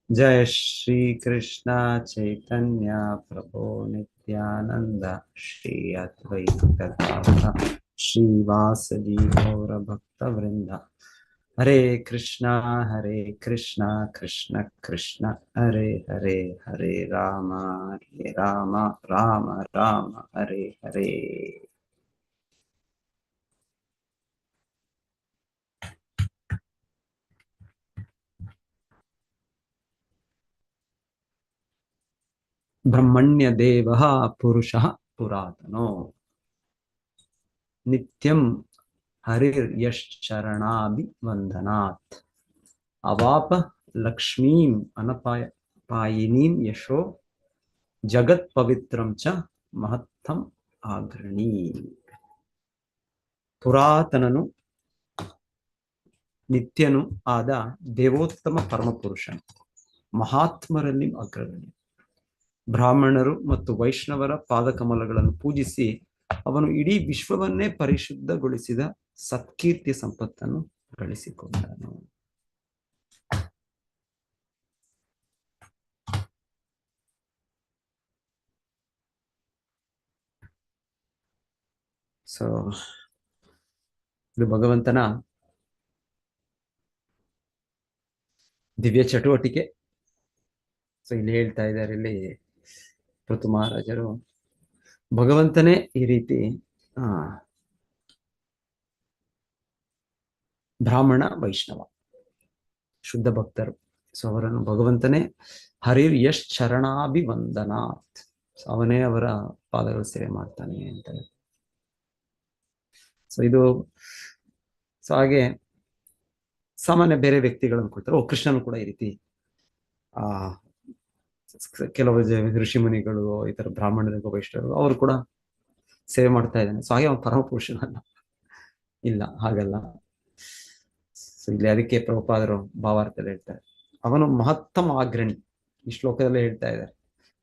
जय श्री कृष्ण चैतन्य प्रभु नित्यानंद श्री अद्वैत गदाधर श्रीवासदि गौर भक्त वृंद हरे कृष्णा कृष्ण कृष्ण हरे हरे हरे राम राम राम हरे हरे। ब्रह्मण्य देवः पुरुषः पुरातनो नित्यं हरिर्यश्चरणाभिवन्दनात् अवाप लक्ष्मीम् अनपायिनीं यशो जगत् पवित्रं च महत्तम ಆಗ್ರಣಿ। ಪುರಾತನನು ನಿತ್ಯನು ಆದ ದೇವೋತ್ತಮ ಪರಮಪುರುಷನು ಮಹಾತ್ಮರಲ್ಲಿ ಅಗ್ರಗಣ್ಯ. ಬ್ರಾಹ್ಮಣರು ಮತ್ತು ವೈಷ್ಣವರ ಪಾದಕಮಲಗಳನ್ನು ಪೂಜಿಸಿ ಅವನು ಇಡೀ ವಿಶ್ವವನ್ನೇ ಪರಿಶುದ್ಧಗೊಳಿಸಿದ ಸತ್ಕೀರ್ತಿಯ ಸಂಪತ್ತನ್ನು ಗಳಿಸಿಕೊಂಡನು. ಸೊ ಇದು ಭಗವಂತನ ದಿವ್ಯ ಚಟುವಟಿಕೆ. ಸೊ ಇಲ್ಲಿ ಹೇಳ್ತಾ ಇದ್ದಾರೆ, ಇಲ್ಲಿ ಪೃಥು ಮಹಾರಾಜರು ಭಗವಂತನೇ ಈ ರೀತಿ ಬ್ರಾಹ್ಮಣ ವೈಷ್ಣವ ಶುದ್ಧ ಭಕ್ತರು, ಸೊ ಅವರನ್ನು ಭಗವಂತನೇ ಹರಿರ್ ಯಶ್ ಚರಣಾಭಿವಂದನಾತ್, ಅವನೇ ಅವರ ಪಾದಗಳ ಸೇವೆ ಮಾಡ್ತಾನೆ ಅಂತ. ಸೊ ಇದು ಸೊ ಹಾಗೆ ಸಾಮಾನ್ಯ ಬೇರೆ ವ್ಯಕ್ತಿಗಳು ಅನ್ಕೊಳ್ತಾರೆ, ಓ ಕೃಷ್ಣನು ಕೂಡ ಈ ರೀತಿ ಕೆಲವು ಋಷಿ ಮುನಿಗಳು ಈ ತರ ಬ್ರಾಹ್ಮಣರಿಗೂ ವೈಷ್ಣವರು ಅವರು ಕೂಡ ಸೇವೆ ಮಾಡ್ತಾ ಇದ್ದಾನೆ, ಸೊ ಹಾಗೆ ಅವನು ಪರಮಪುರುಷನಲ್ಲ. ಇಲ್ಲ, ಹಾಗಲ್ಲ. ಸೊ ಇಲ್ಲಿ ಅದಕ್ಕೆ ಪ್ರಭುಪಾದರು ಭಾವಾರ್ಥದಲ್ಲಿ ಹೇಳ್ತಾರೆ, ಅವನು ಮಹತ್ತಮ ಆಗ್ರಣಿ. ಈ ಶ್ಲೋಕದಲ್ಲೇ ಹೇಳ್ತಾ ಇದ್ದಾರೆ,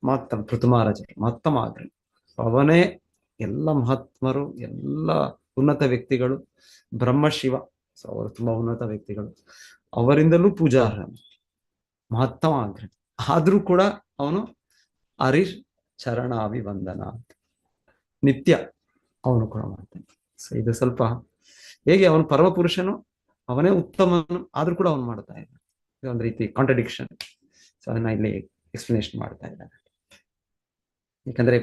ಮಹತ್ತಮ ಪೃಥು ಮಹಾರಾಜರು ಮಹತ್ತಮ ಆಗ್ರಣಿ. ಅವನೇ ಎಲ್ಲ ಮಹಾತ್ಮರು, ಎಲ್ಲ ಉನ್ನತ ವ್ಯಕ್ತಿಗಳು, ಬ್ರಹ್ಮ ಶಿವ, ಸೊ ಅವರು ತುಂಬಾ ಉನ್ನತ ವ್ಯಕ್ತಿಗಳು, ಅವರಿಂದಲೂ ಪೂಜಾರ್ಹ ಮಹತ್ತಮ ಆಗ್ರಣಿ. ಆದ್ರೂ ಕೂಡ ಅವನು ಹರಿರ್ ಚರಣಾಭಿವಂದನ ನಿತ್ಯ ಅವನು ಕೂಡ ಮಾಡ್ತಾನೆ. ಸೊ ಇದು ಸ್ವಲ್ಪ ಹೇಗೆ ಅವನು ಪರಮಪುರುಷನು, ಅವನೇ ಉತ್ತಮನು, ಆದ್ರೂ ಕೂಡ ಅವನು ಮಾಡ್ತಾ ಇದ್ದಾನೆ. ಇದೊಂದು ರೀತಿ ಕಾಂಟ್ರಡಿಕ್ಷನ್. ಸೊ ಅದನ್ನ ಇಲ್ಲಿ ಎಕ್ಸ್ಪ್ಲನೇಷನ್ ಮಾಡ್ತಾ ಇದ್ದಾನೆ. ಯಾಕಂದ್ರೆ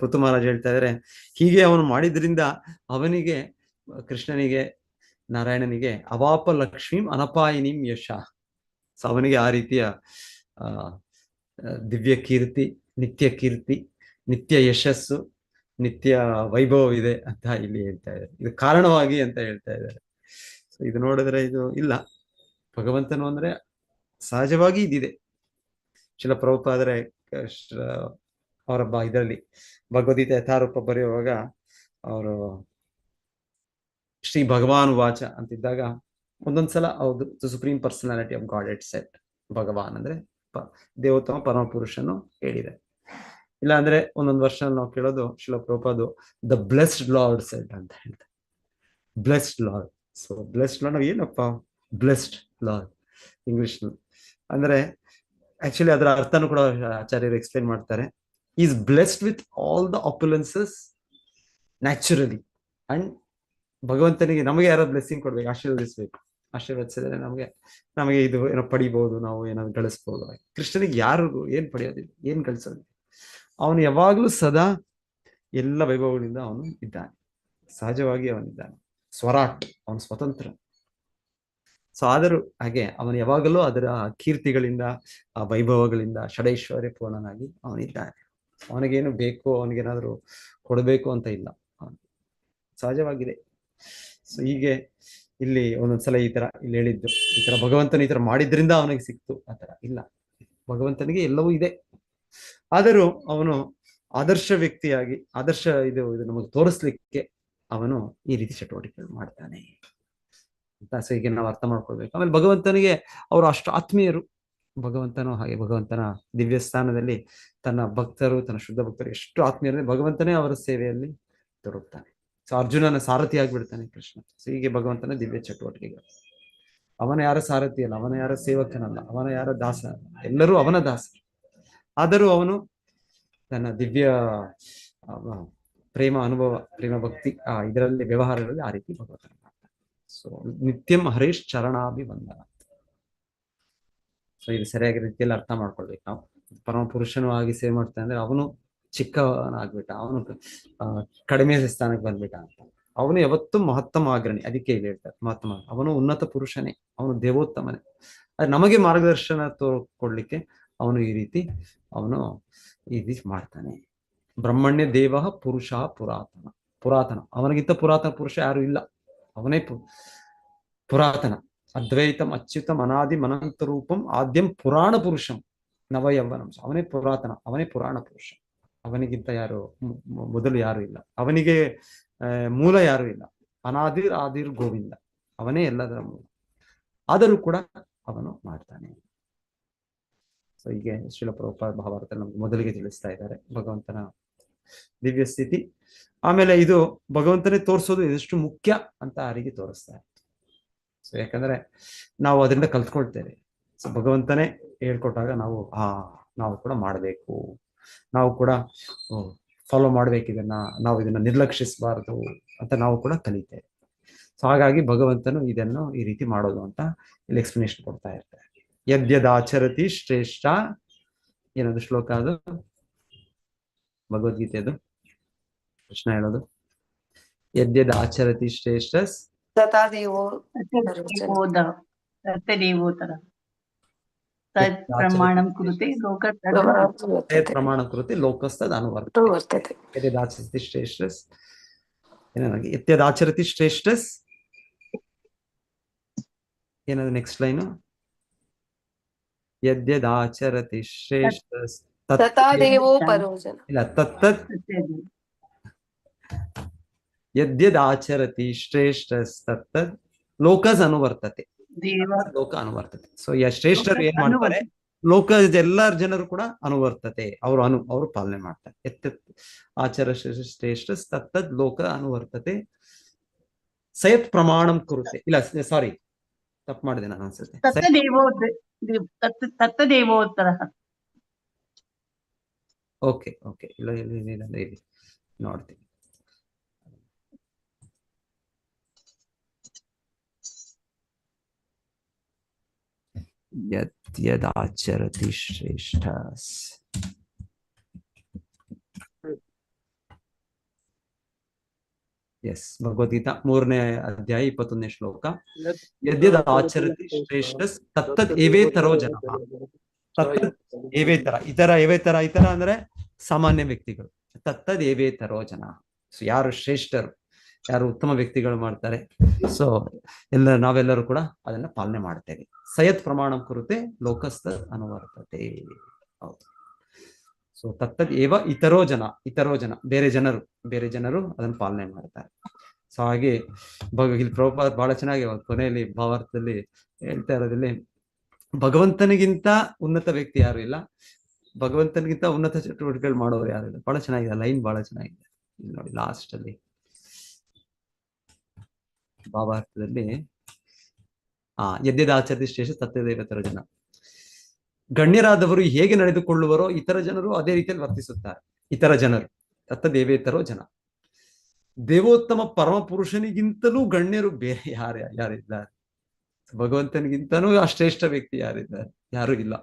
ಪೃಥು ಮಹಾರಾಜ್ ಹೇಳ್ತಾ ಇದ್ದಾರೆ, ಹೀಗೆ ಅವನು ಮಾಡಿದ್ರಿಂದ ಅವನಿಗೆ, ಕೃಷ್ಣನಿಗೆ, ನಾರಾಯಣನಿಗೆ ಅವಾಪ ಲಕ್ಷ್ಮೀಂ ಅನಪಾಯಿನಿಂ ಯಶ, ಸೊ ಅವನಿಗೆ ಆ ರೀತಿಯ ದಿವ್ಯ ಕೀರ್ತಿ, ನಿತ್ಯ ಯಶಸ್ಸು, ನಿತ್ಯ ವೈಭವವಿದೆ ಅಂತ ಇಲ್ಲಿ ಹೇಳ್ತಾ ಇದ್ದಾರೆ. ಇದು ಕಾರಣವಾಗಿ ಅಂತ ಹೇಳ್ತಾ ಇದ್ದಾರೆ. ಸೊ ಇದು ನೋಡಿದ್ರೆ ಇದು ಇಲ್ಲ, ಭಗವಂತನು ಅಂದ್ರೆ ಸಹಜವಾಗಿ ಇದಿದೆ. ಶಿಲ ಪ್ರಭುಪಾದರೆ ಅವರ ಇದರಲ್ಲಿ ಭಗವದ್ಗೀತೆ ಯಥಾರೂಪ ಬರೆಯುವಾಗ ಅವರು ಶ್ರೀ ಭಗವಾನ್ ವಾಚ ಅಂತಿದ್ದಾಗ ಒಂದೊಂದ್ಸಲ ಹೌದು supreme personality of Godhead said, ಭಗವಾನ್ ಅಂದ್ರೆ ದೇವೋತ್ತಮ ಪರಮಪುರುಷನು ಹೇಳಿದೆ. ಇಲ್ಲ ಅಂದ್ರೆ ಒಂದೊಂದು ವರ್ಷ ನಾವು ಕೇಳೋದು Srila Prabhupada the blessed Lord said ಅಂತ ಹೇಳ್ತಾರೆ, blessed Lord. So blessed Lord ನಾವು ಏನಪ್ಪ ಬ್ಲೆಸ್ಡ್ ಲಾರ್ಡ್ ಇಂಗ್ಲಿಷ್ ಅಂದ್ರೆ, ಆಕ್ಚುಲಿ ಅದರ ಅರ್ಥನೂ ಕೂಡ ಆಚಾರ್ಯರು ಎಕ್ಸ್ಪ್ಲೇನ್ ಮಾಡ್ತಾರೆ. Is blessed with all the opulences naturally. And ಭಗವಂತನಿಗೆ ನಮಗೆ ಯಾರೋ ಬ್ಲೆಸ್ಸಿಂಗ್ ಕೊಡ್ಬೇಕು, ಆಶೀರ್ವದಿಸ್ಬೇಕು, ಆಶೀರ್ವದಿಸಿದ್ರೆ ನಮಗೆ ಇದು ಏನೋ ಪಡಿಬಹುದು, ನಾವು ಏನಾದ್ರು ಗಳಿಸ್ಬೋದು. ಕೃಷ್ಣನಿಗೆ ಯಾರು ಏನ್ ಪಡೆಯೋದಿಲ್ಲ, ಏನ್ ಗಳಿಸೋದಿಲ್ಲ. ಅವನು ಯಾವಾಗ್ಲೂ ಸದಾ ಎಲ್ಲ ವೈಭವಗಳಿಂದ ಅವನು ಇದ್ದಾನೆ, ಸಹಜವಾಗಿ ಅವನಿದ್ದಾನೆ, ಸ್ವರಾಟ್, ಅವನು ಸ್ವತಂತ್ರ. ಸೊ ಆದರೂ ಹಾಗೆ ಅವನು ಯಾವಾಗಲೂ ಅದರ ಕೀರ್ತಿಗಳಿಂದ, ಆ ವೈಭವಗಳಿಂದ ಷಡೈಶ್ವರ್ಯ ಪೂರ್ಣನಾಗಿ ಅವನಿದ್ದಾನೆ. ಅವನಿಗೇನು ಬೇಕು, ಅವನಿಗೇನಾದ್ರೂ ಕೊಡಬೇಕು ಅಂತ ಇಲ್ಲ, ಸಹಜವಾಗಿದೆ. ಸೊ ಹೀಗೆ ಇಲ್ಲಿ ಒಂದೊಂದ್ಸಲ ಈ ತರ ಇಲ್ಲಿ ಹೇಳಿದ್ದು, ಈ ತರ ಭಗವಂತನ ಈ ತರ ಮಾಡಿದ್ರಿಂದ ಅವನಿಗೆ ಸಿಕ್ತು ಆತರ ಇಲ್ಲ. ಭಗವಂತನಿಗೆ ಎಲ್ಲವೂ ಇದೆ, ಆದರೂ ಅವನು ಆದರ್ಶ ವ್ಯಕ್ತಿಯಾಗಿ, ಆದರ್ಶ ಇದು ನಮಗೆ ತೋರಿಸ್ಲಿಕ್ಕೆ ಅವನು ಈ ರೀತಿ ಚಟುವಟಿಕೆಗಳು ಮಾಡ್ತಾನೆ ಅಂತ. ಸೊ ಹೀಗೆ ನಾವು ಅರ್ಥ ಮಾಡ್ಕೊಳ್ಬೇಕು. ಆಮೇಲೆ ಭಗವಂತನಿಗೆ ಅವರು ಅಷ್ಟು ಆತ್ಮೀಯರು. ಭಗವಂತನು ಹಾಗೆ ಭಗವಂತನ ದಿವ್ಯ ಸ್ಥಾನದಲ್ಲಿ ತನ್ನ ಭಕ್ತರು, ತನ್ನ ಶುದ್ಧ ಭಕ್ತರು ಎಷ್ಟು ಆತ್ಮೀಯರೇ, ಭಗವಂತನೇ ಅವರ ಸೇವೆಯಲ್ಲಿ ತೊಡಗುತ್ತಾನೆ. ಸೊ ಅರ್ಜುನನ ಸಾರಥಿ ಆಗ್ಬಿಡ್ತಾನೆ ಕೃಷ್ಣ. ಸೊ ಹೀಗೆ ಭಗವಂತನ ದಿವ್ಯ ಚಟುವಟಿಕೆಗಳು. ಅವನ ಯಾರ ಸಾರಥಿ ಅಲ್ಲ, ಅವನ ಯಾರ ಸೇವಕನಲ್ಲ, ಅವನ ಯಾರ ದಾಸ ಅಲ್ಲ, ಎಲ್ಲರೂ ಅವನ ದಾಸ. ಆದರೂ ಅವನು ತನ್ನ ದಿವ್ಯ ಪ್ರೇಮ ಅನುಭವ, ಪ್ರೇಮ ಭಕ್ತಿ ಇದರಲ್ಲಿ ವ್ಯವಹಾರಗಳಲ್ಲಿ ಆ ರೀತಿ ಭಗವಂತನ ಮಾಡ್ತಾನೆ. ಸೊ ನಿತ್ಯಂ ಹರೀಶ್ ಚರಣಾಭಿವಂದನ. ಸೊ ಇದು ಸರಿಯಾಗಿ ರೀತಿಯಲ್ಲಿ ಅರ್ಥ ಮಾಡ್ಕೊಳ್ಬೇಕು ನಾವು. ಪರಮ ಪುರುಷನು ಆಗಿ ಸೇವೆ ಮಾಡ್ತಾನೆ ಅಂದ್ರೆ ಅವನು ಚಿಕ್ಕವನಾಗ್ಬಿಟ್ಟ, ಅವನು ಕಡಿಮೆ ಸ್ಥಾನಕ್ಕೆ ಬಂದ್ಬಿಟ್ಟ ಅಂತ. ಅವನು ಯಾವತ್ತೂ ಮಹತ್ತಮ ಅಗ್ರಣಿ. ಅದಕ್ಕೆ ಇಲ್ಲಿ ಹೇಳ್ತಾರೆ ಮಹತ್ತಮ, ಅವನು ಉನ್ನತ ಪುರುಷನೇ, ಅವನು ದೇವೋತ್ತಮನೇ. ಆದ್ರೆ ನಮಗೆ ಮಾರ್ಗದರ್ಶನ ಕೊಡ್ಲಿಕ್ಕೆ ಅವನು ಈ ರೀತಿ ಮಾಡ್ತಾನೆ. ಬ್ರಹ್ಮಣ್ಯ ದೇವ ಪುರುಷ ಪುರಾತನ. ಅವನಿಗಿಂತ ಪುರಾತನ ಪುರುಷ ಯಾರು ಇಲ್ಲ, ಅವನೇ ಪುರಾತನ. ಅದ್ವೈತಂ ಅಚ್ಯುತಂ ಅನಾದಿ ಅನಂತ ರೂಪಂ ಆದ್ಯಂ ಪುರಾಣ ಪುರುಷಂ ನವಯೌವನಂ. ಅವನೇ ಪುರಾತನ, ಅವನೇ ಪುರಾಣ ಪುರುಷ. ಅವನಿಗಿಂತ ಯಾರು ಮೊದಲು ಯಾರು ಇಲ್ಲ, ಅವನಿಗೆ ಮೂಲ ಯಾರು ಇಲ್ಲ. ಆದಿರ್ ಗೋವಿಂದ, ಅವನೇ ಎಲ್ಲದರ ಮೂಲ. ಆದರೂ ಕೂಡ ಅವನು ಮಾಡ್ತಾನೆ. ಸೊ ಹೀಗೆ ಶ್ರೀಲ ಪ್ರಭುಪಾದ ಭಾವಾರ್ಥ ನಮ್ಗೆ ಮೊದಲಿಗೆ ತಿಳಿಸ್ತಾ ಇದ್ದಾರೆ ಭಗವಂತನ ದಿವ್ಯ ಸ್ಥಿತಿ. ಆಮೇಲೆ ಇದು ಭಗವಂತನೇ ತೋರಿಸೋದು ಎಷ್ಟು ಮುಖ್ಯ ಅಂತ ಯಾರಿಗೆ ತೋರಿಸ್ತಾರೆ. ಸೊ ಯಾಕಂದ್ರೆ ನಾವು ಅದರಿಂದ ಕಲ್ತ್ಕೊಳ್ತೇವೆ. ಸೊ ಭಗವಂತನೇ ಹೇಳ್ಕೊಟ್ಟಾಗ ನಾವು ಕೂಡ ಮಾಡಬೇಕು, ನಾವು ಕೂಡ ಫಾಲೋ ಮಾಡ್ಬೇಕು, ನಾವು ಇದನ್ನ ನಿರ್ಲಕ್ಷಿಸಬಾರದು ಅಂತ ನಾವು ಕೂಡ ಕಲಿತೇವೆ. ಸೊ ಹಾಗಾಗಿ ಭಗವಂತನು ಇದನ್ನು ಈ ರೀತಿ ಮಾಡೋದು ಅಂತ ಇಲ್ಲಿ ಎಕ್ಸ್ಪ್ಲನೇಷನ್ ಕೊಡ್ತಾ ಇರ್ತಾರೆ. ಯದ್ಯದಾಚರತಿ ಶ್ರೇಷ್ಠ, ಏನದು ಶ್ಲೋಕ ಅದು ಭಗವದ್ಗೀತೆ, ಅದು ಕೃಷ್ಣ ಹೇಳೋದು. ಯದ್ಯದಾಚರತಿ ಶ್ರೇಷ್ಠ ಪ್ರಮಾಣಂ ಕೃತೆ ಲೋಕಸ್ತದ್ ಅನುವರ್ತತೆ. ಯದ್ಯದಾಚರತಿ ಶ್ರೇಷ್ಠ, ಯದ್ಯದಾಚರತಿ ಶ್ರೇಷ್ಠ, ಏನದು ನೆಕ್ಸ್ಟ್ ಲೈನು? ಯದ್ಯದಾಚರತಿ ಶ್ರೇಷ್ಠ ಇಲ್ಲ, ತತ್ತದ್ ಯದ್ಯದಾಚರತಿ ಶ್ರೇಷ್ಠ ತತ್ತದ್ ಲೋಕಸ್ ಅನುವರ್ತತೆ. ಲೋಕ ಅನುವರ್ತತೆ. ಸೊ ಶ್ರೇಷ್ಠರು ಏನ್ ಮಾಡ್ತಾರೆ, ಲೋಕದ ಎಲ್ಲರ ಜನರು ಕೂಡ ಅನುವರ್ತತೆ, ಅವರು ಪಾಲನೆ ಮಾಡ್ತಾರೆ. ಆಚರ ಶ್ರೇಷ್ಠ ತತ್ತದ್ ಲೋಕ ಅನುವರ್ತತೆ. ಸಯತ್ ಪ್ರಮಾಣಂ ಕುರುತೆ. ಇಲ್ಲ ಸಾರಿ, ತಪ್ಪು ಮಾಡಿದೆ ನಾನು ಅನ್ಸುತ್ತೆ. ತತ್ತದೇವೋತ್ತರ. ಓಕೆ ಇಲ್ಲ ಇಲ್ಲಿ ನೋಡ್ತೀನಿ. ಯದ್ಯದಾಚರತಿ ಶ್ರೇಷ್ಠ. ಎಸ್, ಭಗವದ್ಗೀತಾ 3ನೇ ಅಧ್ಯಾಯ 21ನೇ ಶ್ಲೋಕ. ಯದ್ಯದಾಚರತಿ ಶ್ರೇಷ್ಠ ತತ್ತದ್ ಏವೇತರೋ ಜನ. ತತ್ತದ್ ಏವೇತರ, ಇತರ ಅಂದ್ರೆ ಸಾಮಾನ್ಯ ವ್ಯಕ್ತಿಗಳು. ತತ್ತದ್ ಏವೇತರೋ ಜನ. ಸೊ ಯಾರು ಶ್ರೇಷ್ಠರು, ಯಾರು ಉತ್ತಮ ವ್ಯಕ್ತಿಗಳು ಮಾಡ್ತಾರೆ, ಸೊ ನಾವೆಲ್ಲರೂ ಕೂಡ ಅದನ್ನ ಪಾಲನೆ ಮಾಡ್ತೇವೆ. ಸಯತ್ ಪ್ರಮಾಣ ಕುರುತೆ ಲೋಕಸ್ಥ ಅನುವರ್ತತೆ. ಹೌದು. ಸೊ ತತ್ತದ್ ಏವ ಇತರೋ ಜನ ಬೇರೆ ಜನರು ಅದನ್ನು ಪಾಲನೆ ಮಾಡ್ತಾರೆ. ಸೊ ಹಾಗೆ ಇಲ್ಲಿ ಪ್ರಭುಪಾದ ಬಹಳ ಚೆನ್ನಾಗಿ ಕೊನೆಯಲ್ಲಿ ಭಾವಾರ್ಥದಲ್ಲಿ ಹೇಳ್ತಾ ಇರೋದ್ರಲ್ಲಿ, ಭಗವಂತನಿಗಿಂತ ಉನ್ನತ ವ್ಯಕ್ತಿ ಯಾರು ಇಲ್ಲ, ಭಗವಂತನಿಗಿಂತ ಉನ್ನತ ಚಟುವಟಿಕೆಗಳು ಮಾಡೋರು ಯಾರು ಇಲ್ಲ. ಬಹಳ ಚೆನ್ನಾಗಿದೆ ಲೈನ್, ಬಹಳ ಚೆನ್ನಾಗಿದೆ ನೋಡಿ. ಲಾಸ್ಟ್ ಅಲ್ಲಿ ಭಾವಾರ್ಥದಲ್ಲಿ ಯದ್ಯದಾಚರತಿ ಶ್ರೇಷ್ಠ ತತ್ತದೇವೇತರ ಜನ. ಗಣ್ಯರಾದವರು ಹೇಗೆ ನಡೆದುಕೊಳ್ಳುವರೋ ಇತರ ಜನರು ಅದೇ ರೀತಿಯಲ್ಲಿ ವರ್ತಿಸುತ್ತಾರೆ. ಇತರ ಜನರು ತತ್ತದೇವೇತರೋ ಜನ. ದೇವೋತ್ತಮ ಪರಮ ಪುರುಷನಿಗಿಂತಲೂ ಗಣ್ಯರು ಬೇರೆ ಯಾರಿದ್ದಾರೆ? ಭಗವಂತನಿಗಿಂತನೂ ಶ್ರೇಷ್ಠ ವ್ಯಕ್ತಿ ಯಾರಿದ್ದಾರೆ? ಯಾರು ಇಲ್ಲ.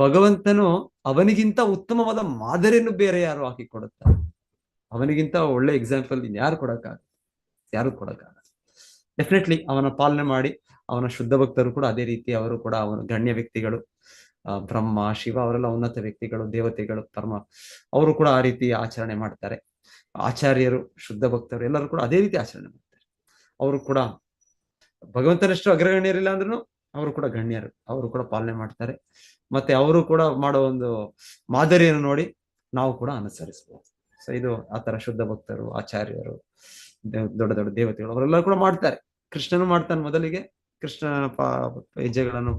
ಭಗವಂತನು ಅವನಿಗಿಂತ ಉತ್ತಮವಾದ ಮಾದರಿಯನ್ನು ಬೇರೆ ಯಾರು ಹಾಕಿಕೊಡುತ್ತಾರೆ? ಅವನಿಗಿಂತ ಒಳ್ಳೆ ಎಕ್ಸಾಂಪಲ್ ಯಾರು ಕೊಡಕ್ಕಾಗ? ಡೆಫಿನೆಟ್ಲಿ ಅವನ ಪಾಲನೆ ಮಾಡಿ, ಅವನ ಶುದ್ಧ ಭಕ್ತರು ಕೂಡ ಅದೇ ರೀತಿ, ಅವರು ಕೂಡ ಅವನ ಗಣ್ಯ ವ್ಯಕ್ತಿಗಳು. ಬ್ರಹ್ಮ ಶಿವ ಅವರೆಲ್ಲ ಉನ್ನತ ವ್ಯಕ್ತಿಗಳು, ದೇವತೆಗಳು, ಪರಮ, ಅವರು ಕೂಡ ಆ ರೀತಿ ಆಚರಣೆ ಮಾಡ್ತಾರೆ. ಆಚಾರ್ಯರು, ಶುದ್ಧ ಭಕ್ತರು ಎಲ್ಲರೂ ಕೂಡ ಅದೇ ರೀತಿ ಆಚರಣೆ ಮಾಡ್ತಾರೆ. ಅವರು ಕೂಡ ಭಗವಂತನಷ್ಟು ಅಗ್ರಗಣ್ಯರಿಲ್ಲ ಅಂದ್ರೂ ಅವರು ಕೂಡ ಗಣ್ಯರು, ಅವರು ಕೂಡ ಪಾಲನೆ ಮಾಡ್ತಾರೆ. ಮತ್ತೆ ಅವರು ಕೂಡ ಮಾಡೋ ಒಂದು ಮಾದರಿಯನ್ನು ನೋಡಿ ನಾವು ಕೂಡ ಅನುಸರಿಸಬಹುದು. ಸೊ ಇದು ಆತರ ಶುದ್ಧ ಭಕ್ತರು, ಆಚಾರ್ಯರು, ದೊಡ್ಡ ದೊಡ್ಡ ದೇವತೆಗಳು ಅವರೆಲ್ಲ ಕೂಡ ಮಾಡ್ತಾರೆ. ಕೃಷ್ಣನು ಮಾಡ್ತಾನೆ ಮೊದಲಿಗೆ, ಕೃಷ್ಣನ ಹೆಜ್ಜೆಗಳನ್ನು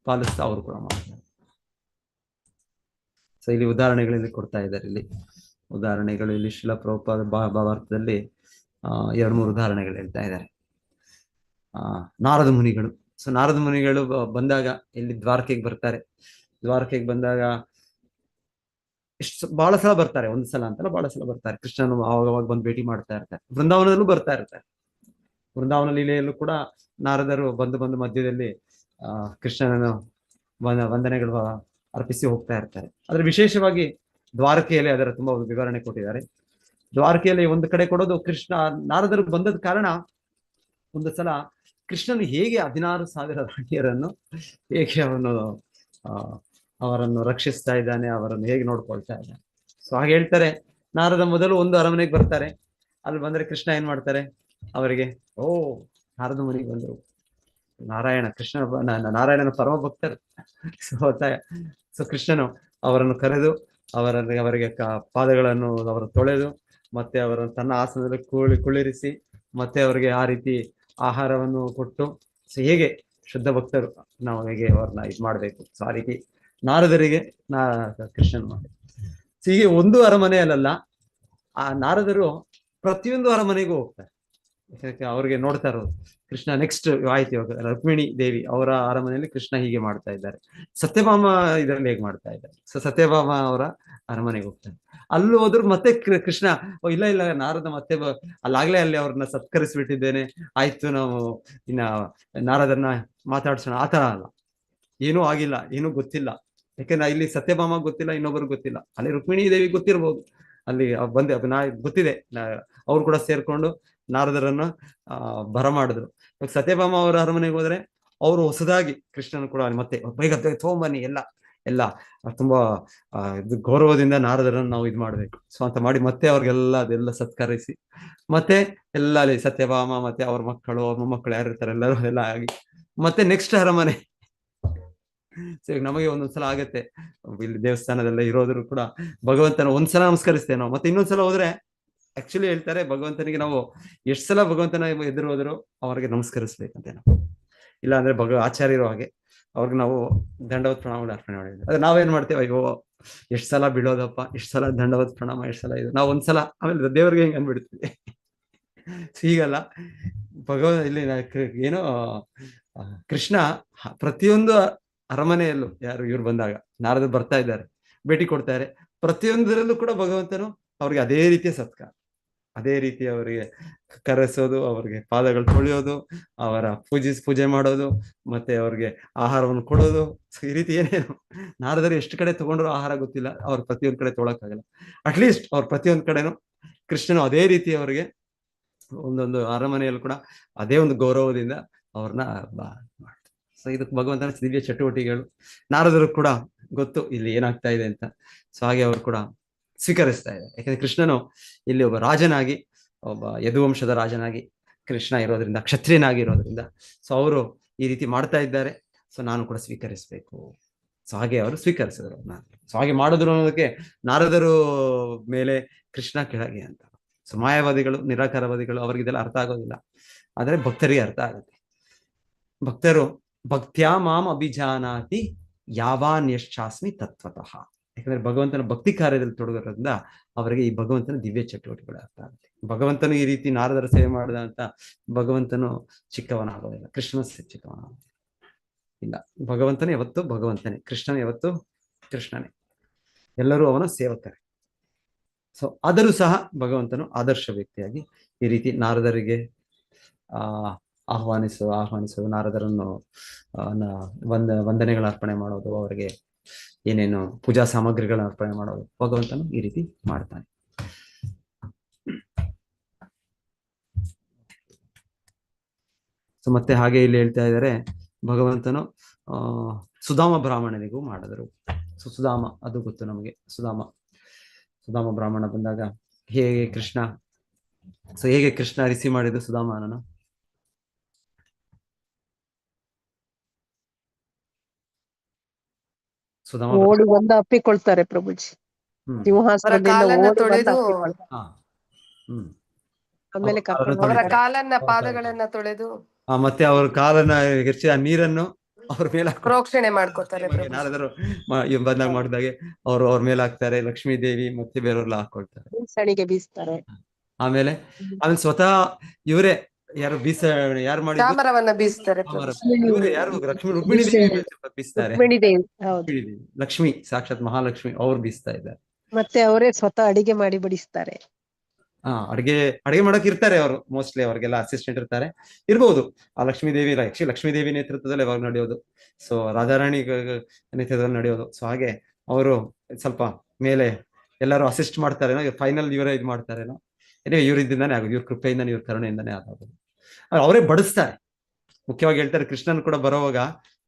ಪಾಲಿಸ್ತಾ ಅವರು ಕೂಡ ಮಾಡ್ತಾರೆ. ಸೊ ಇಲ್ಲಿ ಉದಾಹರಣೆಗಳಲ್ಲಿ ಕೊಡ್ತಾ ಇದ್ದಾರೆ. ಉದಾಹರಣೆಗಳು ಇಲ್ಲಿ ಶ್ರೀಲ ಪ್ರಭುಪಾದ ಭಾವಾರ್ಥದಲ್ಲಿ 2-3 ಉದಾಹರಣೆಗಳು ಹೇಳ್ತಾ ಇದ್ದಾರೆ. ನಾರದ ಮುನಿಗಳು. ಸೊ ನಾರದ ಮುನಿಗಳು ಬಂದಾಗ ಇಲ್ಲಿ ದ್ವಾರಕೆಗೆ ಬರ್ತಾರೆ. ದ್ವಾರಕೆಗೆ ಬಂದಾಗ ಬಹಳ ಸಲ ಬರ್ತಾರೆ, ಒಂದು ಸಲ ಅಂತಲ್ಲ ಬಹಳ ಸಲ ಬರ್ತಾರೆ. ಕೃಷ್ಣನು ಅವಾಗ ಬಂದು ಭೇಟಿ ಮಾಡ್ತಾ ಇರ್ತಾರೆ. ಬೃಂದಾವನದಲ್ಲೂ ಬರ್ತಾ ಇರ್ತಾರೆ. ಬೃಂದಾವನ ಲೀಲೆಯಲ್ಲೂ ಕೂಡ ನಾರದರು ಬಂದು ಮಧ್ಯದಲ್ಲಿ ಕೃಷ್ಣನನ್ನು ವಂದನೆಗಳು ಅರ್ಪಿಸಿ ಹೋಗ್ತಾ ಇರ್ತಾರೆ. ಆದ್ರೆ ವಿಶೇಷವಾಗಿ ದ್ವಾರಕೆಯಲ್ಲಿ ಅದರ ತುಂಬಾ ವಿವರಣೆ ಕೊಟ್ಟಿದ್ದಾರೆ. ದ್ವಾರಕೆಯಲ್ಲಿ ಒಂದು ಕಡೆ ಕೊಡೋದು, ಕೃಷ್ಣ ನಾರದರು ಬಂದದ ಕಾರಣ ಒಂದು ಸಲ ಕೃಷ್ಣನು ಹೇಗೆ 16,000 ರಾಣಿಯರನ್ನು ಹೇಗೆ ಅವನು ಅವರನ್ನು ರಕ್ಷಿಸ್ತಾ ಇದ್ದಾನೆ, ಅವರನ್ನು ಹೇಗೆ ನೋಡ್ಕೊಳ್ತಾ ಇದ್ದಾನೆ. ಸೊ ಹಾಗೆ ಹೇಳ್ತಾರೆ, ನಾರದ ಮೊದಲು ಒಂದು ಅರಮನೆಗೆ ಬರ್ತಾರೆ. ಅಲ್ಲಿ ಬಂದ್ರೆ ಕೃಷ್ಣ ಏನ್ ಮಾಡ್ತಾರೆ ಅವರಿಗೆ, ನಾರದ ಮುನಿಗೆ ಬಂದರು, ನಾರಾಯಣ ಕೃಷ್ಣ ನಾರಾಯಣನ ಪರಮ ಭಕ್ತರು. ಸೊ ಕೃಷ್ಣನು ಅವರನ್ನು ಕರೆದು ಅವರಿಗೆ ಪಾದಗಳನ್ನು ಅವರು ತೊಳೆದು ಮತ್ತೆ ಅವರನ್ನು ತನ್ನ ಆಸನದಲ್ಲಿ ಕುಳ್ಳಿರಿಸಿ ಮತ್ತೆ ಅವರಿಗೆ ಆ ರೀತಿ ಆಹಾರವನ್ನು ಕೊಟ್ಟು, ಸೊ ಹೇಗೆ ಶುದ್ಧ ಭಕ್ತರು ನಾವು ಹೇಗೆ ಅವ್ರನ್ನ ಇದು ಮಾಡ್ಬೇಕು, ಸೊ ಆ ರೀತಿ ನಾರದರಿಗೆ ಕೃಷ್ಣನ್ ಮಾಡಿ. ಸೊ ಹೀಗೆ ಒಂದು ಅರಮನೆಯಲ್ಲ, ಆ ನಾರದರು ಪ್ರತಿಯೊಂದು ಅರಮನೆಗೂ ಹೋಗ್ತಾರೆ. ಯಾಕಂದ್ರೆ ಅವ್ರಿಗೆ ನೋಡ್ತಾ ಇರೋದು ಕೃಷ್ಣ ನೆಕ್ಸ್ಟ್ ಆಯ್ತು. ಇವಾಗ ರುಕ್ಮಿಣಿ ದೇವಿ ಅವರ ಅರಮನೆಯಲ್ಲಿ ಕೃಷ್ಣ ಹೀಗೆ ಮಾಡ್ತಾ ಇದ್ದಾರೆ, ಸತ್ಯಭಾಮ ಇದರಲ್ಲಿ ಹೇಗೆ ಮಾಡ್ತಾ ಇದ್ದಾರೆ. ಸೊ ಸತ್ಯಭಾಮ ಅವರ ಅರಮನೆಗೆ ಹೋಗ್ತಾರೆ. ಅಲ್ಲೂ ಹೋದ್ರು ಮತ್ತೆ ಕೃಷ್ಣ ಇಲ್ಲ ನಾರದ ಮತ್ತೆ ಅಲ್ಲಾಗ್ಲೇ ಅಲ್ಲಿ ಅವ್ರನ್ನ ಸತ್ಕರಿಸ್ಬಿಟ್ಟಿದ್ದೇನೆ, ಆಯ್ತು ನಾವು ಇನ್ನ ನಾರದನ್ನ ಮಾತಾಡ್ಸೋಣ, ಆತರ ಅಲ್ಲ. ಏನೂ ಆಗಿಲ್ಲ, ಏನೂ ಗೊತ್ತಿಲ್ಲ. ಯಾಕಂದ್ರೆ ಇಲ್ಲಿ ಸತ್ಯಭಾಮ ಗೊತ್ತಿಲ್ಲ, ಇನ್ನೊಬ್ಬರು ಗೊತ್ತಿಲ್ಲ. ಅಲ್ಲಿ ರುಕ್ಮಿಣಿ ದೇವಿ ಗೊತ್ತಿರ್ಬೋದು, ಅಲ್ಲಿ ಗೊತ್ತಿದೆ. ಅವ್ರು ಕೂಡ ಸೇರ್ಕೊಂಡು ನಾರದರನ್ನು ಬರಮಾಡಿದ್ರು. ಇವಾಗ ಸತ್ಯಭಾಮ ಅವರ ಅರಮನೆಗೆ ಹೋದ್ರೆ ಅವರು ಹೊಸದಾಗಿ ಕೃಷ್ಣನ ಕೂಡ ಮತ್ತೆ ಬೇಗ ತಗೊಂಬನ್ನಿ ಎಲ್ಲ ತುಂಬಾ ಗೌರವದಿಂದ ನಾರದರನ್ನು ನಾವು ಇದು ಮಾಡ್ಬೇಕು. ಸೊ ಅಂತ ಮಾಡಿ ಮತ್ತೆ ಅವ್ರಿಗೆಲ್ಲ ಅದೆಲ್ಲ ಸತ್ಕರಿಸಿ ಮತ್ತೆ ಎಲ್ಲ ಅಲ್ಲಿ ಸತ್ಯಭಾಮ ಮತ್ತೆ ಅವ್ರ ಮಕ್ಕಳು ಅವ್ರ ಮೊಮ್ಮಕ್ಕಳು ಯಾರು ಇರ್ತಾರೆ ಎಲ್ಲರೂ ಎಲ್ಲ ಆಗಿ ಮತ್ತೆ ನೆಕ್ಸ್ಟ್ ಅರಮನೆ. ಸೊ ಈಗ ನಮಗೆ ಒಂದೊಂದ್ಸಲ ಆಗತ್ತೆ, ಇಲ್ಲಿ ದೇವಸ್ಥಾನದಲ್ಲ ಇರೋದ್ರು ಕೂಡ ಭಗವಂತನ ಒಂದ್ಸಲ ನಮಸ್ಕರಿಸ್ತೇವೆ ನಾವು, ಮತ್ತೆ ಇನ್ನೊಂದ್ಸಲ ಹೋದ್ರೆ ಆಕ್ಚುಲಿ ಹೇಳ್ತಾರೆ ಭಗವಂತನಿಗೆ ನಾವು ಎಷ್ಟು ಸಲ ಭಗವಂತನ ಎದುರು ಹೋದ್ರು ಅವ್ರಿಗೆ ನಮಸ್ಕರಿಸ್ಬೇಕಂತೆ ನಾವು. ಇಲ್ಲ ಅಂದ್ರೆ ಆಚಾರ್ಯರು ಹಾಗೆ ಅವ್ರಿಗೆ ನಾವು ದಂಡವತ್ ಪ್ರಣಾಮ ಅರ್ಪಣೆ ಮಾಡಿದ್ವಿ. ಅದೇ ನಾವೇನ್ ಮಾಡ್ತೇವೆ, ಅಯ್ಯೋ ಎಷ್ಟು ಸಲ ಬಿಡೋದಪ್ಪ, ಎಷ್ಟು ಸಲ ದಂಡವತ್ ಪ್ರಣಾಮ, ಎಷ್ಟು ಸಲ ಇದು ನಾವು ಒಂದ್ಸಲ ಆಮೇಲೆ ದೇವ್ರಿಗೆ ಹೆಂಗ್ ಅನ್ಬಿಡ್ತೀವಿ. ಹೀಗಲ್ಲ, ಇಲ್ಲಿ ಏನೋ ಕೃಷ್ಣ ಪ್ರತಿಯೊಂದು ಅರಮನೆಯಲ್ಲೂ ಯಾರು ಇವ್ರು ಬಂದಾಗ ನಾರದರು ಬರ್ತಾ ಇದ್ದಾರೆ, ಭೇಟಿ ಕೊಡ್ತಾರೆ. ಪ್ರತಿಯೊಂದರಲ್ಲೂ ಕೂಡ ಭಗವಂತನು ಅವ್ರಿಗೆ ಅದೇ ರೀತಿಯ ಸತ್ಕಾರ, ಅದೇ ರೀತಿ ಅವರಿಗೆ ಕರೆಸೋದು, ಅವ್ರಿಗೆ ಪಾದಗಳು ತೊಳೆಯೋದು, ಅವರ ಪೂಜೆ ಮಾಡೋದು, ಮತ್ತೆ ಅವ್ರಿಗೆ ಆಹಾರವನ್ನು ಕೊಡೋದು. ಈ ರೀತಿ ಏನೇನು ನಾರದರು ಎಷ್ಟು ಕಡೆ ತಗೊಂಡ್ರು ಆಹಾರ ಗೊತ್ತಿಲ್ಲ, ಅವ್ರ ಪ್ರತಿಯೊಂದ್ ಕಡೆ ತೊಗೊಳಕ್ಕಾಗಲ್ಲ. ಅಟ್ಲೀಸ್ಟ್ ಅವ್ರ ಪ್ರತಿಯೊಂದ್ ಕಡೆನೂ ಕೃಷ್ಣನು ಅದೇ ರೀತಿ ಅವರಿಗೆ ಒಂದೊಂದು ಅರಮನೆಯಲ್ಲೂ ಕೂಡ ಅದೇ ಒಂದು ಗೌರವದಿಂದ ಅವ್ರನ್ನ ಮಾಡ್ತಾರೆ. ಸೊ ಇದಕ್ಕೆ ಭಗವಂತನ ದಿವ್ಯ ಚಟುವಟಿಕೆಗಳು. ನಾರದರು ಕೂಡ ಗೊತ್ತು ಇಲ್ಲಿ ಏನಾಗ್ತಾ ಇದೆ ಅಂತ. ಸೊ ಹಾಗೆ ಅವರು ಕೂಡ ಸ್ವೀಕರಿಸ್ತಾ ಇದ್ದಾರೆ. ಯಾಕಂದ್ರೆ ಕೃಷ್ಣನು ಇಲ್ಲಿ ಒಬ್ಬ ರಾಜನಾಗಿ, ಒಬ್ಬ ಯದುವಂಶದ ರಾಜನಾಗಿ ಕೃಷ್ಣ ಇರೋದ್ರಿಂದ, ಕ್ಷತ್ರಿಯನಾಗಿರೋದ್ರಿಂದ ಸೊ ಅವರು ಈ ರೀತಿ ಮಾಡ್ತಾ ಇದ್ದಾರೆ. ಸೊ ನಾನು ಕೂಡ ಸ್ವೀಕರಿಸ್ಬೇಕು. ಸೊ ಹಾಗೆ ಅವರು ಸ್ವೀಕರಿಸಿದ್ರು. ಸೊ ಹಾಗೆ ಮಾಡಿದ್ರು ಅನ್ನೋದಕ್ಕೆ ನಾರದರು ಮೇಲೆ ಕೃಷ್ಣ ಕೆಳಗೆ ಅಂತ. ಸೊ ಮಾಯಾವಾದಿಗಳು, ನಿರಾಕಾರವಾದಿಗಳು ಅವ್ರಿಗೆ ಇದೆಲ್ಲ ಅರ್ಥ ಆಗೋದಿಲ್ಲ, ಆದ್ರೆ ಭಕ್ತರಿಗೆ ಅರ್ಥ ಆಗುತ್ತೆ. ಭಕ್ತರು ಭಕ್ತ್ಯಾ ಮಾಂ ಅಭಿಜಾನಾತಿ ಯಾವಾನ್ಯಶ್ಚಾಸ್ಮಿ ತತ್ವತಃ. ಯಾಕಂದ್ರೆ ಭಗವಂತನ ಭಕ್ತಿ ಕಾರ್ಯದಲ್ಲಿ ತೊಡಗೋದ್ರಿಂದ ಅವರಿಗೆ ಈ ಭಗವಂತನ ದಿವ್ಯ ಚಟುವಟಿಕೆಗಳು ಅರ್ಥ ಆಗುತ್ತೆ. ಭಗವಂತನು ಈ ರೀತಿ ನಾರದರ ಸೇವೆ ಮಾಡಿದ ಅಂತ ಭಗವಂತನು ಚಿಕ್ಕವನಾಗೋದಿಲ್ಲ, ಕೃಷ್ಣ ಚಿಕ್ಕವನಾಗೋದಿಲ್ಲ. ಇಲ್ಲ, ಭಗವಂತನೇ ಯಾವತ್ತು ಭಗವಂತನೇ, ಕೃಷ್ಣನೇ ಯಾವತ್ತು ಕೃಷ್ಣನೇ, ಎಲ್ಲರೂ ಅವನ ಸೇವಕರೇ. ಸೊ ಆದರೂ ಸಹ ಭಗವಂತನು ಆದರ್ಶ ವ್ಯಕ್ತಿಯಾಗಿ ಈ ರೀತಿ ನಾರದರಿಗೆ ಆಹ್ವಾನಿಸುವ ನಾರದರನ್ನು ವಂದನೆಗಳ ಅರ್ಪಣೆ ಮಾಡೋದು, ಅವರಿಗೆ ಏನೇನು ಪೂಜಾ ಸಾಮಗ್ರಿಗಳನ್ನ ಅರ್ಪಣೆ ಮಾಡೋದು, ಭಗವಂತನು ಈ ರೀತಿ ಮಾಡ್ತಾನೆ. ಸೊ ಮತ್ತೆ ಹಾಗೆ ಇಲ್ಲಿ ಹೇಳ್ತಾ ಇದ್ದಾರೆ, ಭಗವಂತನು ಸುಧಾಮ ಬ್ರಾಹ್ಮಣನಿಗೂ ಮಾಡಿದರು. ಸೊ ಸುಧಾಮ ಅದು ಗೊತ್ತು ನಮಗೆ. ಸುಧಾಮ ಬ್ರಾಹ್ಮಣ ಬಂದಾಗ ಹೇಗೆ ಕೃಷ್ಣ ರಿಸೀವ್ ಮಾಡಿದ್ದು ಸುಧಾಮನನ್ನು? ಓಡಿ ಬಂದು ಅಪ್ಪಿಕೊಳ್ತಾರೆ ಪ್ರಭುಜಿ. ಸಿಂಹಾಸನದಿಂದ ತೊಳೆದು ಆಮೇಲೆ ಅವರ ಕಾಲನ್ನ ಪಾದಗಳನ್ನ ತೊಳೆದು ಮತ್ತೆ ಅವ್ರ ಕಾಲನ್ನ ಹೆಚ್ಚಿ ಆ ನೀರನ್ನು ಅವ್ರ ಮೇಲೆ ಪ್ರೋಕ್ಷಣೆ ಮಾಡ್ಕೊತಾರೆ. ನಾರದರು ಬಂದಾಗ ಮಾಡಿದಾಗೆ ಅವ್ರ ಮೇಲೆ ಹಾಕ್ತಾರೆ. ಲಕ್ಷ್ಮೀ ದೇವಿ ಮತ್ತೆ ಬೇರೆಯವ್ರೆಲ್ಲ ಹಾಕೊಳ್ತಾರೆ, ಸಣಿಗೆ ಬೀಸ್ತಾರೆ. ಆಮೇಲೆ ಸ್ವತಃ ಇವರೇ ಯಾರು ಯಾರು ಮಾಡಿದ್ದು? ಚಾಮರವನ್ನ ಬೀಸ್ತಾರೆ ಚಾಮರ. ಪ್ರಭುಜಿ. ಇವ್ರು ಯಾರು? ರುಕ್ಮಿಣಿ ದೇವಿ ಬೀಸ್ತಾರೆ. ರುಕ್ಮಿಣಿ ದೇವಿ, ಹೌದು. ರುಕ್ಮಿಣಿ ದೇವಿ, ಲಕ್ಷ್ಮಿ, ಸಾಕ್ಷಾತ್ ಮಹಾಲಕ್ಷ್ಮಿ ಅವ್ರು ಬೀಸ್ತಾ ಇದ್ದಾರೆ. ಮತ್ತೆ ಅವರೇ ಸ್ವತಃ ಅಡಿಗೆ ಮಾಡಿ ಬಡಿಸ್ತಾರೆ. ಅಡಿಗೆ ಮಾಡಕ್ ಇರ್ತಾರೆ ಅವರು, ಮೋಸ್ಟ್ಲಿ ಅವ್ರಿಗೆಲ್ಲ ಅಸಿಸ್ಟೆಂಟ್ ಇರ್ಬೋದು. ಆ ಲಕ್ಷ್ಮೀ ದೇವಿ, ಲಕ್ಷ್ಮೀ ದೇವಿ ನೇತೃತ್ವದಲ್ಲಿ ಯಾವಾಗ ನಡೆಯೋದು, ಸೊ ರಾಜಾರಾಣಿ ನೇತೃತ್ವದಲ್ಲಿ ನಡೆಯೋದು. ಸೊ ಹಾಗೆ ಅವರು ಸ್ವಲ್ಪ ಮೇಲೆ ಎಲ್ಲರೂ ಅಸಿಸ್ಟ್ ಮಾಡ್ತಾರೇನೋ, ಫೈನಲ್ ಇವರೇ ಇದು ಮಾಡ್ತಾರೇನೋ. ಇವರಿದ್ದಾನೆ ಆಗೋದು, ಇವ್ರ ಕೃಪೆಯಿಂದಾನೆ, ಇವ್ರ ಕರುಣೆಯಿಂದಾನೆ ಆಗೋದು. ಅವರೇ ಬಡಿಸ್ತಾರೆ. ಮುಖ್ಯವಾಗಿ ಹೇಳ್ತಾರೆ, ಕೃಷ್ಣನ್ ಕೂಡ ಬರೋವಾಗ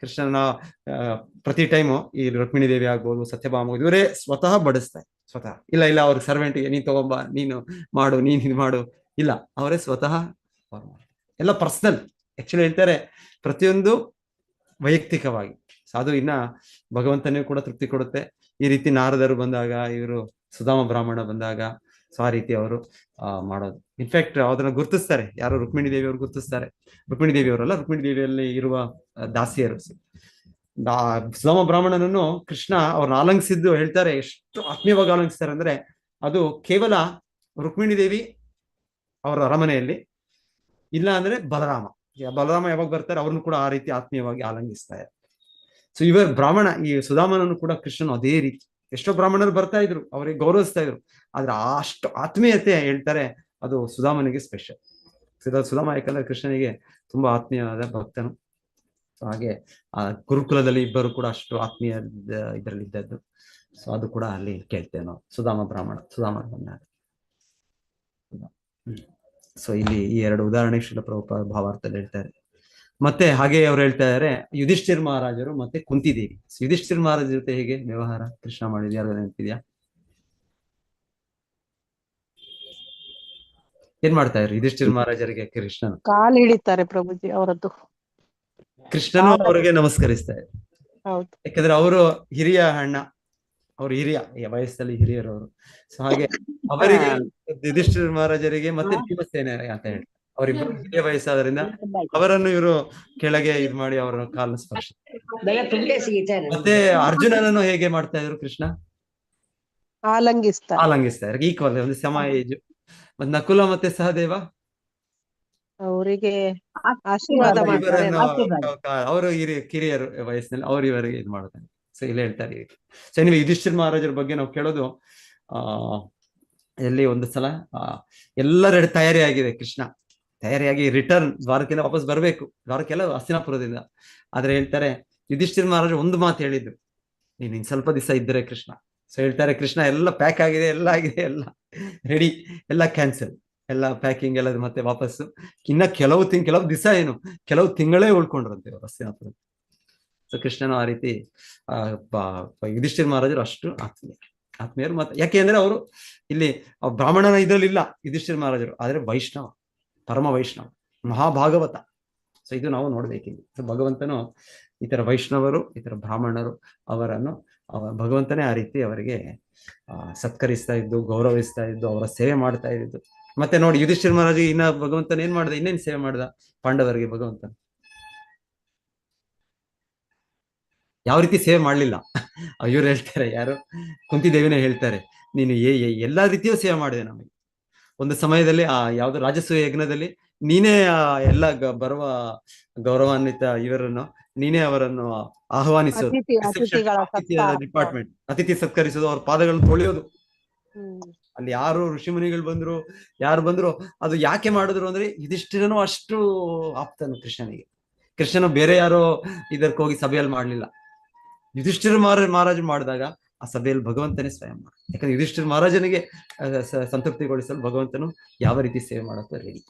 ಕೃಷ್ಣನ ಪ್ರತಿ ಟೈಮು ಈ ರುಕ್ಮಿಣಿ ದೇವಿ ಆಗ್ಬೋದು, ಸತ್ಯಭಾಮ, ಇವರೇ ಸ್ವತಃ ಬಡಿಸ್ತಾರೆ. ಸ್ವತಃ ಇಲ್ಲ ಅವ್ರ ಸರ್ವೆಂಟ್ಗೆ ನೀನ್ ತಗೊಂಬ, ನೀನು ಮಾಡು, ನೀನ್ ಇದು ಮಾಡು, ಇಲ್ಲ, ಅವರೇ ಸ್ವತಃ ಎಲ್ಲ ಪರ್ಸನಲ್. ಆಕ್ಚುಲಿ ಹೇಳ್ತಾರೆ ಪ್ರತಿಯೊಂದು ವೈಯಕ್ತಿಕವಾಗಿ. ಅದು ಇನ್ನ ಭಗವಂತನಿಗೂ ಕೂಡ ತೃಪ್ತಿ ಕೊಡುತ್ತೆ. ಈ ರೀತಿ ನಾರದರು ಬಂದಾಗ, ಇವರು ಸುಧಾಮ ಬ್ರಾಹ್ಮಣ ಬಂದಾಗ, ಸೊ ಆ ರೀತಿ ಅವರು ಮಾಡೋದು. ಇನ್ಫ್ಯಾಕ್ಟ್ ಅದನ್ನ ಗುರುತಿಸ್ತಾರೆ. ಯಾರು? ರುಕ್ಮಿಣಿ ದೇವಿಯವರು ಗುರುತಿಸ್ತಾರೆ. ರುಕ್ಮಿಣಿ ದೇವಿಯವರಲ್ಲ, ರುಕ್ಮಿಣಿ ದೇವಿಯಲ್ಲಿ ಇರುವ ದಾಸಿಯರು. ಸುಧಾಮ ಬ್ರಾಹ್ಮಣನನ್ನು ಕೃಷ್ಣ ಅವ್ರನ್ನ ಆಲಂಗಿಸಿದ್ದು ಹೇಳ್ತಾರೆ, ಎಷ್ಟು ಆತ್ಮೀಯವಾಗಿ ಆಲಂಗಿಸ್ತಾರೆ ಅಂದ್ರೆ, ಅದು ಕೇವಲ ರುಕ್ಮಿಣಿ ದೇವಿ ಅವರ ಅರಮನೆಯಲ್ಲಿ, ಇಲ್ಲ ಅಂದ್ರೆ ಬಲರಾಮ ಯಾವಾಗ ಬರ್ತಾರೆ ಅವ್ರನ್ನು ಕೂಡ ಆ ರೀತಿ ಆತ್ಮೀಯವಾಗಿ ಆಲಂಗಿಸ್ತಾರೆ. ಸೊ ಇವರು ಬ್ರಾಹ್ಮಣ, ಈ ಸುಧಾಮನನ್ನು ಕೂಡ ಕೃಷ್ಣನು ಅದೇ ರೀತಿ, ಎಷ್ಟೋ ಬ್ರಾಹ್ಮಣರು ಬರ್ತಾ ಇದ್ರು, ಅವರಿಗೆ ಗೌರವಿಸ್ತಾ ಇದ್ರು, ಆದ್ರೆ ಅಷ್ಟು ಆತ್ಮೀಯತೆ ಹೇಳ್ತಾರೆ ಅದು ಸುಧಾಮನಿಗೆ ಸ್ಪೆಷಲ್. ಸುಧಾಮ ಯಾಕಂದ್ರೆ ಕೃಷ್ಣನಿಗೆ ತುಂಬಾ ಆತ್ಮೀಯವಾದ ಭಕ್ತನು. ಹಾಗೆ ಆ ಗುರುಕುಲದಲ್ಲಿ ಇಬ್ಬರು ಕೂಡ ಅಷ್ಟು ಆತ್ಮೀಯ ಇದರಲ್ಲಿ ಇದ್ದದ್ದು. ಸೊ ಅದು ಕೂಡ ಅಲ್ಲಿ ಕೇಳ್ತೇವೆ ನಾವು, ಸುಧಾಮ ಬ್ರಾಹ್ಮಣ, ಸುಧಾಮ ಬಂದಾಗ. ಸೊ ಇಲ್ಲಿ ಈ ಎರಡು ಉದಾಹರಣೆ ಶ್ರೀಲ ಪ್ರಭುಪಾದ ಭಾವಾರ್ಥದಲ್ಲಿ ಹೇಳ್ತಾರೆ. ಮತ್ತೆ ಹಾಗೆ ಅವ್ರು ಹೇಳ್ತಾ ಇದಾರೆ, ಯುಧಿಷ್ಠಿರ್ ಮಹಾರಾಜರು ಮತ್ತೆ ಕುಂತಿದೇವಿ. ಯುಧಿಷ್ಠಿರ್ ಮಹಾರಾಜರ ಜೊತೆ ಹೇಗೆ ವ್ಯವಹಾರ ಕೃಷ್ಣ ಮಾಡಿದ್ಯಾ, ನೆನಪಿದ್ಯಾ? ಏನ್ ಮಾಡ್ತಾ ಇದ್ರು ಯುಧಿಷ್ಠಿರ್ ಮಹಾರಾಜರಿಗೆ? ಕಾಲ್ ಹಿಡಿತಾರೆ ಪ್ರಭುಜಿ ಅವರದ್ದು. ಕೃಷ್ಣನು ಅವರಿಗೆ ನಮಸ್ಕರಿಸ್ತಾ ಇದ್ರು. ಹೌದು. ಯಾಕಂದ್ರೆ ಅವರು ಹಿರಿಯ ಅಣ್ಣ, ಅವ್ರು ಹಿರಿಯ, ವಯಸ್ಸಲ್ಲಿ ಹಿರಿಯರು ಅವರು. ಸೊ ಹಾಗೆ ಅವರಿಗೆ, ಯುಧಿಷ್ಠಿರ್ ಮಹಾರಾಜರಿಗೆ ಮತ್ತೆ ಭೀಮಸೇನ ಅಂತ ಹೇಳಿ ಅವರಿಬ್ಬರು ಹಿರಿಯ ವಯಸ್ಸಾದ್ರಿಂದ ಅವರನ್ನು ಇವರು ಕೆಳಗೆ ಇದ್ ಮಾಡಿ ಅವರ ಕಾಲ ಸ್ಪರ್ಶ. ಮತ್ತೆ ಅರ್ಜುನನನ್ನು ಹೇಗೆ ಮಾಡ್ತಾ ಇದ್ರು ಕೃಷ್ಣ? ಆಲಂಗಿಸ್ತಾ ಇದ್ರು, ಈಕ್ವಲ್, ಒಂದು ಸಮ ಏಜ್. ಮತ್ತೆ ನಕುಲ ಮತ್ತೆ ಸಹದೇವ ಅವರಿಗೆ ಆಶೀರ್ವಾದ ಮಾಡ್ತಾರೆ. ಅವರು ಕಿರಿಯರು ವಯಸ್ಸಿನಲ್ಲಿ, ಅವ್ರು ಇವರಿಗೆ ಇದು ಮಾಡ್ತಾರೆ. ಸೊ ಇಲ್ಲಿ ಹೇಳ್ತಾರೆ. ಸೊ ನೀವು ಯುಧಿಷ್ಠಿರ್ ಮಹಾರಾಜರ ಬಗ್ಗೆ ನಾವು ಕೇಳೋದು, ಎಲ್ಲಿ ಒಂದು ಸಲ ಎಲ್ಲರೆಡೆ ತಯಾರಿ ಆಗಿದೆ, ಕೃಷ್ಣ ತಯಾರಿಯಾಗಿ ರಿಟರ್ನ್ ದ್ವಾರಕೆಲ್ಲ ವಾಪಸ್ ಬರ್ಬೇಕು, ದ್ವಾರಕೆಲ್ಲ ಹಸ್ತಿನಾಪುರದಿಂದ. ಆದ್ರೆ ಹೇಳ್ತಾರೆ ಯುಧಿಷ್ಠಿರ್ ಮಹಾರಾಜ ಒಂದು ಮಾತು ಹೇಳಿದ್ರು, ನೀನ್ ಸ್ವಲ್ಪ ದಿವಸ ಇದ್ರೆ ಕೃಷ್ಣ. ಸೊ ಹೇಳ್ತಾರೆ ಕೃಷ್ಣ ಎಲ್ಲ ಪ್ಯಾಕ್ ಆಗಿದೆ, ಎಲ್ಲ ಆಗಿದೆ, ಎಲ್ಲ ರೆಡಿ, ಎಲ್ಲ ಕ್ಯಾನ್ಸಲ್, ಎಲ್ಲ ಪ್ಯಾಕಿಂಗ್ ಎಲ್ಲ ಮತ್ತೆ ವಾಪಸ್ಸು. ಇನ್ನ ಕೆಲವು ದಿವಸ ಏನು, ಕೆಲವು ತಿಂಗಳೇ ಉಳ್ಕೊಂಡ್ರಂತೆ ಅವ್ರು ಹಸ್ತಿನಾಪುರ. ಸೊ ಕೃಷ್ಣನು ಆ ರೀತಿ ಯುಧಿಷ್ಠಿರ್ ಮಹಾರಾಜರು ಅಷ್ಟು ಆತ್ಮೀಯರು. ಮತ್ತೆ ಯಾಕೆ ಅಂದ್ರೆ ಅವರು ಇಲ್ಲಿ ಬ್ರಾಹ್ಮಣನ ಇದ್ರಲ್ಲಿ ಇಲ್ಲ ಯುಧಿಷ್ಠಿರ್ ಮಹಾರಾಜರು, ಆದ್ರೆ ವೈಷ್ಣವ, ಪರಮ ವೈಷ್ಣವ, ಮಹಾಭಾಗವತ. ಸೊ ಇದು ನಾವು ನೋಡ್ಬೇಕಿಲ್ಲಿ. ಸೊ ಭಗವಂತನು ಈ ತರ ವೈಷ್ಣವರು, ಈ ತರ ಬ್ರಾಹ್ಮಣರು, ಅವರನ್ನು ಭಗವಂತನೇ ಆ ರೀತಿ ಅವರಿಗೆ ಸತ್ಕರಿಸ್ತಾ ಇದ್ದು, ಗೌರವಿಸ್ತಾ ಇದ್ದು, ಅವರ ಸೇವೆ ಮಾಡ್ತಾ ಇದ್ದು. ಮತ್ತೆ ನೋಡಿ ಯುಧಿಷ್ಠಿರ್ ಮಹಾರಾಜ ಇನ್ನ ಭಗವಂತನ ಏನ್ ಮಾಡ್ದ, ಇನ್ನೇನ್ ಸೇವೆ ಮಾಡ್ದ ಪಾಂಡವರಿಗೆ ಭಗವಂತನ? ಯಾವ ರೀತಿ ಸೇವೆ ಮಾಡ್ಲಿಲ್ಲ. ಇವ್ರು ಹೇಳ್ತಾರೆ, ಯಾರು? ಕುಂತಿದೇವಿನೇ ಹೇಳ್ತಾರೆ, ನೀನು ಎಲ್ಲಾ ರೀತಿಯೂ ಸೇವೆ ಮಾಡಿದೆ ನಮಗೆ. ಒಂದು ಸಮಯದಲ್ಲಿ ಯಾವ್ದು ರಾಜಸೂಯ ಯಜ್ಞದಲ್ಲಿ ನೀನೇ ಎಲ್ಲ ಬರುವ ಗೌರವಾನ್ವಿತ ಇವರನ್ನು, ನೀನೇ ಅವರನ್ನು ಆಹ್ವಾನಿಸೋದು, ಡಿಪಾರ್ಟ್ಮೆಂಟ್ ಅತಿಥಿ ಸತ್ಕರಿಸೋದು, ಅವ್ರ ಪಾದಗಳನ್ನು ತೊಳೆಯೋದು. ಅಲ್ಲಿ ಯಾರು ಋಷಿಮುನಿಗಳು ಬಂದ್ರು, ಯಾರು ಬಂದ್ರು, ಅದು ಯಾಕೆ ಮಾಡಿದ್ರು ಅಂದ್ರೆ ಯುಧಿಷ್ಠಿರನು ಅಷ್ಟು ಆಪ್ತನು ಕೃಷ್ಣನಿಗೆ. ಕೃಷ್ಣನು ಬೇರೆ ಯಾರೋ ಇದಕ್ಕೆ ಹೋಗಿ ಸಭೆಯಲ್ಲಿ ಮಾಡ್ಲಿಲ್ಲ, ಯುಧಿಷ್ಠಿರ ಮಹಾರಾಜ ಮಾಡಿದಾಗ ಆ ಸಭೆಯಲ್ಲಿ ಭಗವಂತನೇ ಸ್ವಯಂ ಮಾಡ. ಯಾಕಂದ್ರೆ ಯುಧಿಷ್ಠಿರ ಮಹಾರಾಜನಿಗೆ ಸಂತೃಪ್ತಿಗೊಳಿಸಲು ಭಗವಂತನು ಯಾವ ರೀತಿ ಸೇವೆ ಮಾಡೋಕೆ ರೆಡಿ.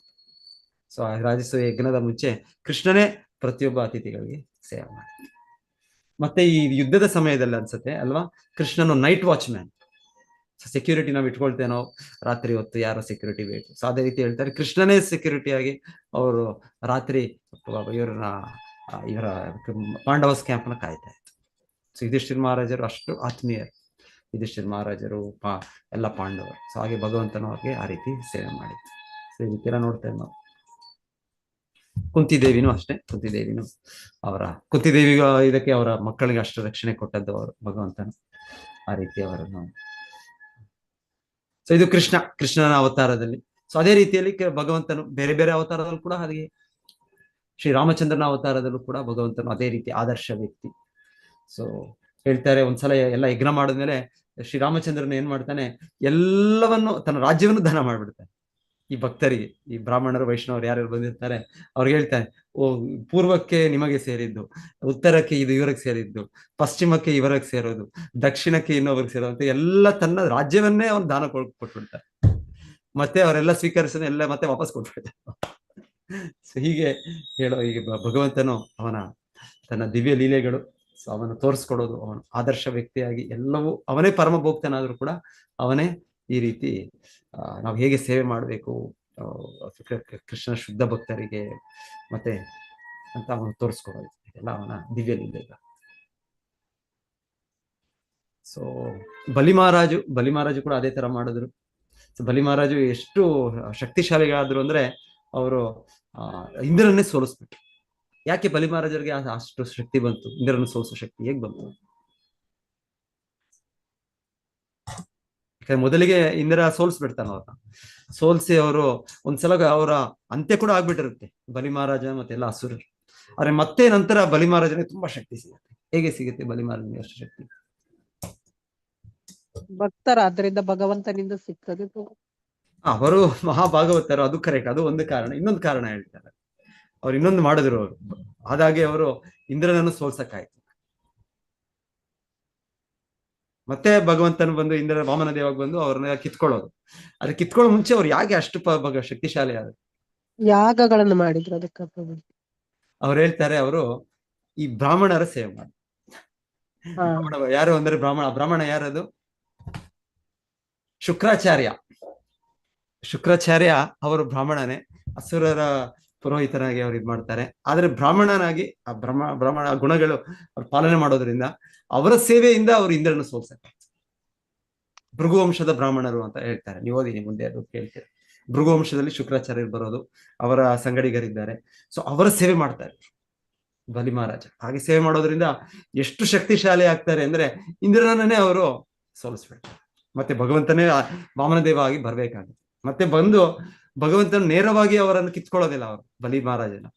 ಸೊ ಆ ರಾಜಸೂಯ ಯಜ್ಞದ ಮುಂಚೆ ಕೃಷ್ಣನೇ ಪ್ರತಿಯೊಬ್ಬ ಅತಿಥಿಗಳಿಗೆ ಸೇವೆ ಮಾಡಿ. ಮತ್ತೆ ಈ ಯುದ್ಧದ ಸಮಯದಲ್ಲಿ ಅನ್ಸುತ್ತೆ ಅಲ್ವಾ, ಕೃಷ್ಣನು ನೈಟ್ ವಾಚ್ಮ್ಯಾನ್. ಸೆಕ್ಯೂರಿಟಿ ನಾವು ಇಟ್ಕೊಳ್ತೇವೆ, ನಾವು ರಾತ್ರಿ ಹೊತ್ತು ಯಾರೋ ಸೆಕ್ಯೂರಿಟಿ ಬೇಕು. ಸೊ ಅದೇ ರೀತಿ ಹೇಳ್ತಾರೆ, ಕೃಷ್ಣನೇ ಸೆಕ್ಯೂರಿಟಿ ಆಗಿ ಅವರು ರಾತ್ರಿ ಇವರ ಪಾಂಡವಸ್ ಕ್ಯಾಂಪ್ನ ಕಾಯ್ತಾ ಇತ್ತು. ಸೊ ಯುಧಿಷ್ಠಿರ್ ಮಹಾರಾಜರು ಅಷ್ಟು ಆತ್ಮೀಯರು, ಯುಧಿಷ್ಠಿರ್ ಮಹಾರಾಜರು ಎಲ್ಲ ಪಾಂಡವರು. ಸೊ ಹಾಗೆ ಭಗವಂತನು ಅವ್ರಿಗೆ ಆ ರೀತಿ ಸೇವೆ ಮಾಡಿದ್ರು. ಸೊ ಈ ರೀತಿ ಎಲ್ಲ ನೋಡ್ತೇವೆ ನಾವು. ಕುಂತಿದೇವಿನೂ ಅಷ್ಟೇ, ಕುಂತಿದೇವಿ ಇದಕ್ಕೆ ಅವರ ಮಕ್ಕಳಿಗೆ ಅಷ್ಟು ರಕ್ಷಣೆ ಕೊಟ್ಟದ್ದು ಅವರು ಭಗವಂತನು, ಆ ರೀತಿ ಅವರನ್ನು. ಸೊ ಇದು ಕೃಷ್ಣನ ಅವತಾರದಲ್ಲಿ ಸೊ ಅದೇ ರೀತಿಯಲ್ಲಿ ಭಗವಂತನು ಬೇರೆ ಬೇರೆ ಅವತಾರದಲ್ಲೂ ಕೂಡ ಹಾಗೆ, ಶ್ರೀರಾಮಚಂದ್ರನ ಅವತಾರದಲ್ಲೂ ಕೂಡ ಭಗವಂತನು ಅದೇ ರೀತಿ ಆದರ್ಶ ವ್ಯಕ್ತಿ. ಸೊ ಹೇಳ್ತಾರೆ, ಒಂದ್ಸಲ ಎಲ್ಲ ಯಜ್ಞ ಮಾಡಿದ್ಮೇಲೆ ಶ್ರೀರಾಮಚಂದ್ರನ ಏನ್ ಮಾಡ್ತಾನೆ, ಎಲ್ಲವನ್ನು ತನ್ನ ರಾಜ್ಯವನ್ನು ದಾನ ಮಾಡ್ಬಿಡ್ತಾನೆ ಈ ಭಕ್ತರಿಗೆ. ಈ ಬ್ರಾಹ್ಮಣರು ವೈಷ್ಣವರು ಯಾರ್ಯಾರು ಬಂದಿರ್ತಾರೆ ಅವ್ರಿಗೆ ಹೇಳ್ತಾನೆ, ಓ ಪೂರ್ವಕ್ಕೆ ನಿಮಗೆ ಸೇರಿದ್ದು, ಉತ್ತರಕ್ಕೆ ಇದು ಇವರಿಗೆ ಸೇರಿದ್ದು, ಪಶ್ಚಿಮಕ್ಕೆ ಇವರಿಗೆ ಸೇರೋದು, ದಕ್ಷಿಣಕ್ಕೆ ಇನ್ನೊಬ್ರಿಗೆ ಸೇರೋದು ಅಂತ ಎಲ್ಲ ತನ್ನ ರಾಜ್ಯವನ್ನೇ ಅವ್ನು ದಾನ ಕೊಟ್ಬಿಡ್ತಾರೆ. ಮತ್ತೆ ಅವರೆಲ್ಲ ಸ್ವೀಕರಿಸಿದ ಎಲ್ಲ ಮತ್ತೆ ವಾಪಸ್ ಕೊಟ್ಬಿಡ್ತಾರೆ. ಸೊ ಹೀಗೆ ಹೇಳೋ, ಹೀಗೆ ಭಗವಂತನು ಅವನ ತನ್ನ ದಿವ್ಯ ಲೀಲೆಗಳು, ಸೊ ಅವನು ತೋರಿಸ್ಕೊಡೋದು, ಅವನು ಆದರ್ಶ ವ್ಯಕ್ತಿಯಾಗಿ ಎಲ್ಲವೂ ಅವನೇ ಪರಮ ಭೋಕ್ತನಾದ್ರೂ ಕೂಡ ಅವನೇ ಈ ರೀತಿ ನಾವು ಹೇಗೆ ಸೇವೆ ಮಾಡಬೇಕು ಕೃಷ್ಣ ಶುದ್ಧ ಭಕ್ತರಿಗೆ ಮತ್ತೆ ಅಂತ ಅವನು ತೋರಿಸ್ಕೊಡೋದು, ಇದೆಲ್ಲ ಅವನ ದಿವ್ಯ ಲೀಲೆಗಳು. ಸೊ ಬಲಿ ಮಹಾರಾಜು ಕೂಡ ಅದೇ ತರ ಮಾಡಿದ್ರು. ಸೊ ಬಲಿ ಮಹಾರಾಜು ಎಷ್ಟು ಶಕ್ತಿಶಾಲಿಗಳಾದ್ರು ಅಂದ್ರೆ ಅವರು ಇಂದ್ರನ್ನೇ ಸೋಲಿಸ್ಬಿಟ್ರು. ಯಾಕೆ ಬಲಿ ಮಹಾರಾಜರಿಗೆ ಅಷ್ಟು ಶಕ್ತಿ ಬಂತು? ಇಂದ್ರನ ಸೋಲಿಸೋ ಶಕ್ತಿ ಹೇಗ್ ಬಂತು? ಯಾಕಂದ್ರೆ ಮೊದಲಿಗೆ ಇಂದ್ರ ಸೋಲ್ಸ್ಬಿಡ್ತಾನ ಅವ್ರನ್ನ. ಸೋಲ್ಸಿ ಅವರು ಒಂದ್ಸಲ ಅವರ ಅಂತ್ಯ ಕೂಡ ಆಗ್ಬಿಟ್ಟಿರುತ್ತೆ ಬಲಿ ಮಹಾರಾಜ ಮತ್ತೆಲ್ಲ ಅಸುರರು. ಆದ್ರೆ ಮತ್ತೆ ನಂತರ ಬಲಿ ಮಹಾರಾಜನಿಗೆ ತುಂಬಾ ಶಕ್ತಿ ಸಿಗುತ್ತೆ. ಹೇಗೆ ಸಿಗುತ್ತೆ ಬಲಿ ಮಹಾರಾಜನಿಗೆ ಅಷ್ಟು ಶಕ್ತಿ? ಭಕ್ತರ ಅದರಿಂದ ಭಗವಂತನಿಂದ ಸಿಗ್ತದೆ. ಅವರು ಮಹಾಭಾಗವತರು, ಅದು ಕರೆಕ್ಟ್, ಅದು ಒಂದು ಕಾರಣ. ಇನ್ನೊಂದು ಕಾರಣ ಹೇಳ್ತಾರೆ, ಅವ್ರು ಇನ್ನೊಂದು ಮಾಡಿದ್ರು ಅವರು. ಹಾಗಾಗಿ ಅವರು ಇಂದ್ರನನ್ನು ಸೋಲ್ಸಕ್ಕಾಯ್ತು. ಮತ್ತೆ ಭಗವಂತನ ಬಂದು ಇಂದ್ರ ವಾಮನ ದೇವಾಗ ಬಂದು ಅವ್ರನ್ನ ಕಿತ್ಕೊಳ್ಳೋದು. ಅದ್ರ ಕಿತ್ಕೊಳ್ಳೋ ಮುಂಚೆ ಅವ್ರು ಯಾಕೆ ಅಷ್ಟು ಶಕ್ತಿಶಾಲಿ ಆದ್ರು? ಯಾಗಗಳನ್ನು ಮಾಡಿದ್ರು ಅದಕ್ಕೆ. ಅವ್ರು ಹೇಳ್ತಾರೆ, ಅವರು ಈ ಬ್ರಾಹ್ಮಣರ ಸೇವೆ ಮಾಡಿ. ಯಾರು ಅಂದ್ರೆ ಬ್ರಾಹ್ಮಣ ಯಾರದು? ಶುಕ್ರಾಚಾರ್ಯ ಅವರು ಬ್ರಾಹ್ಮಣನೇ, ಅಸುರರ ಪುರೋಹಿತನಾಗಿ ಅವ್ರು ಇದ್ ಮಾಡ್ತಾರೆ. ಆದ್ರೆ ಬ್ರಾಹ್ಮಣನಾಗಿ ಆ ಬ್ರಾಹ್ಮಣ ಗುಣಗಳು ಅವ್ರು ಪಾಲನೆ ಮಾಡೋದ್ರಿಂದ ಅವರ ಸೇವೆಯಿಂದ ಅವ್ರು ಇಂದ್ರನ ಸೋಲ್ಸಕ್ಕೆ. ಭೃಗುವಂಶದ ಬ್ರಾಹ್ಮಣರು ಅಂತ ಹೇಳ್ತಾರೆ, ನೀವು ಓದಿ ಮುಂದೆ ಅದು ಕೇಳ್ತೀರಿ. ಭೃಗುವಂಶದಲ್ಲಿ ಶುಕ್ರಾಚಾರ್ಯರು ಬರೋದು, ಅವರ ಸಂಗಡಿಗರಿದ್ದಾರೆ. ಸೊ ಅವರ ಸೇವೆ ಮಾಡ್ತಾರೆ ಬಲಿ ಮಹಾರಾಜ. ಹಾಗೆ ಸೇವೆ ಮಾಡೋದ್ರಿಂದ ಎಷ್ಟು ಶಕ್ತಿಶಾಲಿ ಆಗ್ತಾರೆ ಅಂದ್ರೆ ಇಂದ್ರನನ್ನೇ ಅವರು ಸೋಲಿಸ್ಬಿಡ್ತಾರೆ. ಮತ್ತೆ ಭಗವಂತನೇ ವಾಮನ ದೇವ ಆಗಿ ಬರ್ಬೇಕಾಗುತ್ತೆ. ಮತ್ತೆ ಬಂದು ಭಗವಂತನ ನೇರವಾಗಿ ಅವರನ್ನು ಕಿತ್ಕೊಳ್ಳೋದಿಲ್ಲ ಅವರು ಬಲಿ ಮಹಾರಾಜನ.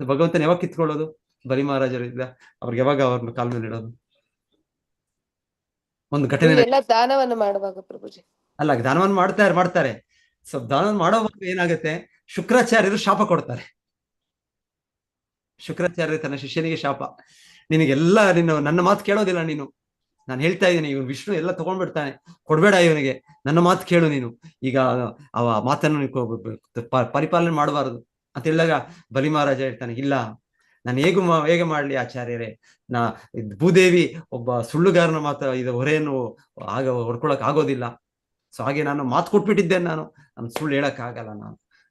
ಭಗವಂತನ ಯಾವಾಗ ಕಿತ್ಕೊಳ್ಳೋದು ಬಲಿ ಮಹಾರಾಜರಿಂದ? ಅವ್ರಿಗೆ ಯಾವಾಗ ಅವ್ರನ್ನ ಕಾಲ ಮೇಲೆ ಇಡೋದು? ಒಂದು ಘಟನೆ ಎಲ್ಲ ದಾನವನ್ನು ಮಾಡುವಾಗ ಪ್ರಭುಜಿ. ಅಲ್ಲ, ದಾನವನ್ನು ಮಾಡ್ತಾರೆ. ಸೊ ದಾನವನ್ನು ಮಾಡೋವಾಗ ಏನಾಗುತ್ತೆ, ಶುಕ್ರಾಚಾರ್ಯರು ಶಾಪ ಕೊಡ್ತಾರೆ. ಶುಕ್ರಾಚಾರ್ಯರು ತನ್ನ ಶಿಷ್ಯನಿಗೆ ಶಾಪ, ನಿನಗೆಲ್ಲ ನನ್ನ ಮಾತು ಕೇಳೋದಿಲ್ಲ ನೀನು, ನಾನು ಹೇಳ್ತಾ ಇದ್ದೀನಿ, ಇವನು ವಿಷ್ಣು ಎಲ್ಲ ತಗೊಂಡ್ಬಿಡ್ತಾನೆ, ಕೊಡ್ಬೇಡ ಇವನಿಗೆ, ನನ್ನ ಮಾತು ಕೇಳು ನೀನು, ಈಗ ಅವ ಮಾತನ್ನು ಪರಿಪಾಲನೆ ಮಾಡಬಾರದು ಅಂತ ಹೇಳಿದಾಗ ಬಲಿ ಮಹಾರಾಜ ಹೇಳ್ತಾನೆ, ಇಲ್ಲ ನಾನು ಹೇಗೆ ಮಾಡ್ಲಿ ಆಚಾರ್ಯರೇ, ಭೂದೇವಿ ಒಬ್ಬ ಸುಳ್ಳುಗಾರನ ಇದು ಹೊರೆಯನ್ನು ಹೊಡ್ಕೊಳಕ್ ಆಗೋದಿಲ್ಲ. ಸೊ ಹಾಗೆ ನಾನು ಮಾತು ಕೊಟ್ಬಿಟ್ಟಿದ್ದೇನೆ, ನಾನು ಸುಳ್ಳು ಹೇಳಕ್ ಆಗಲ್ಲ,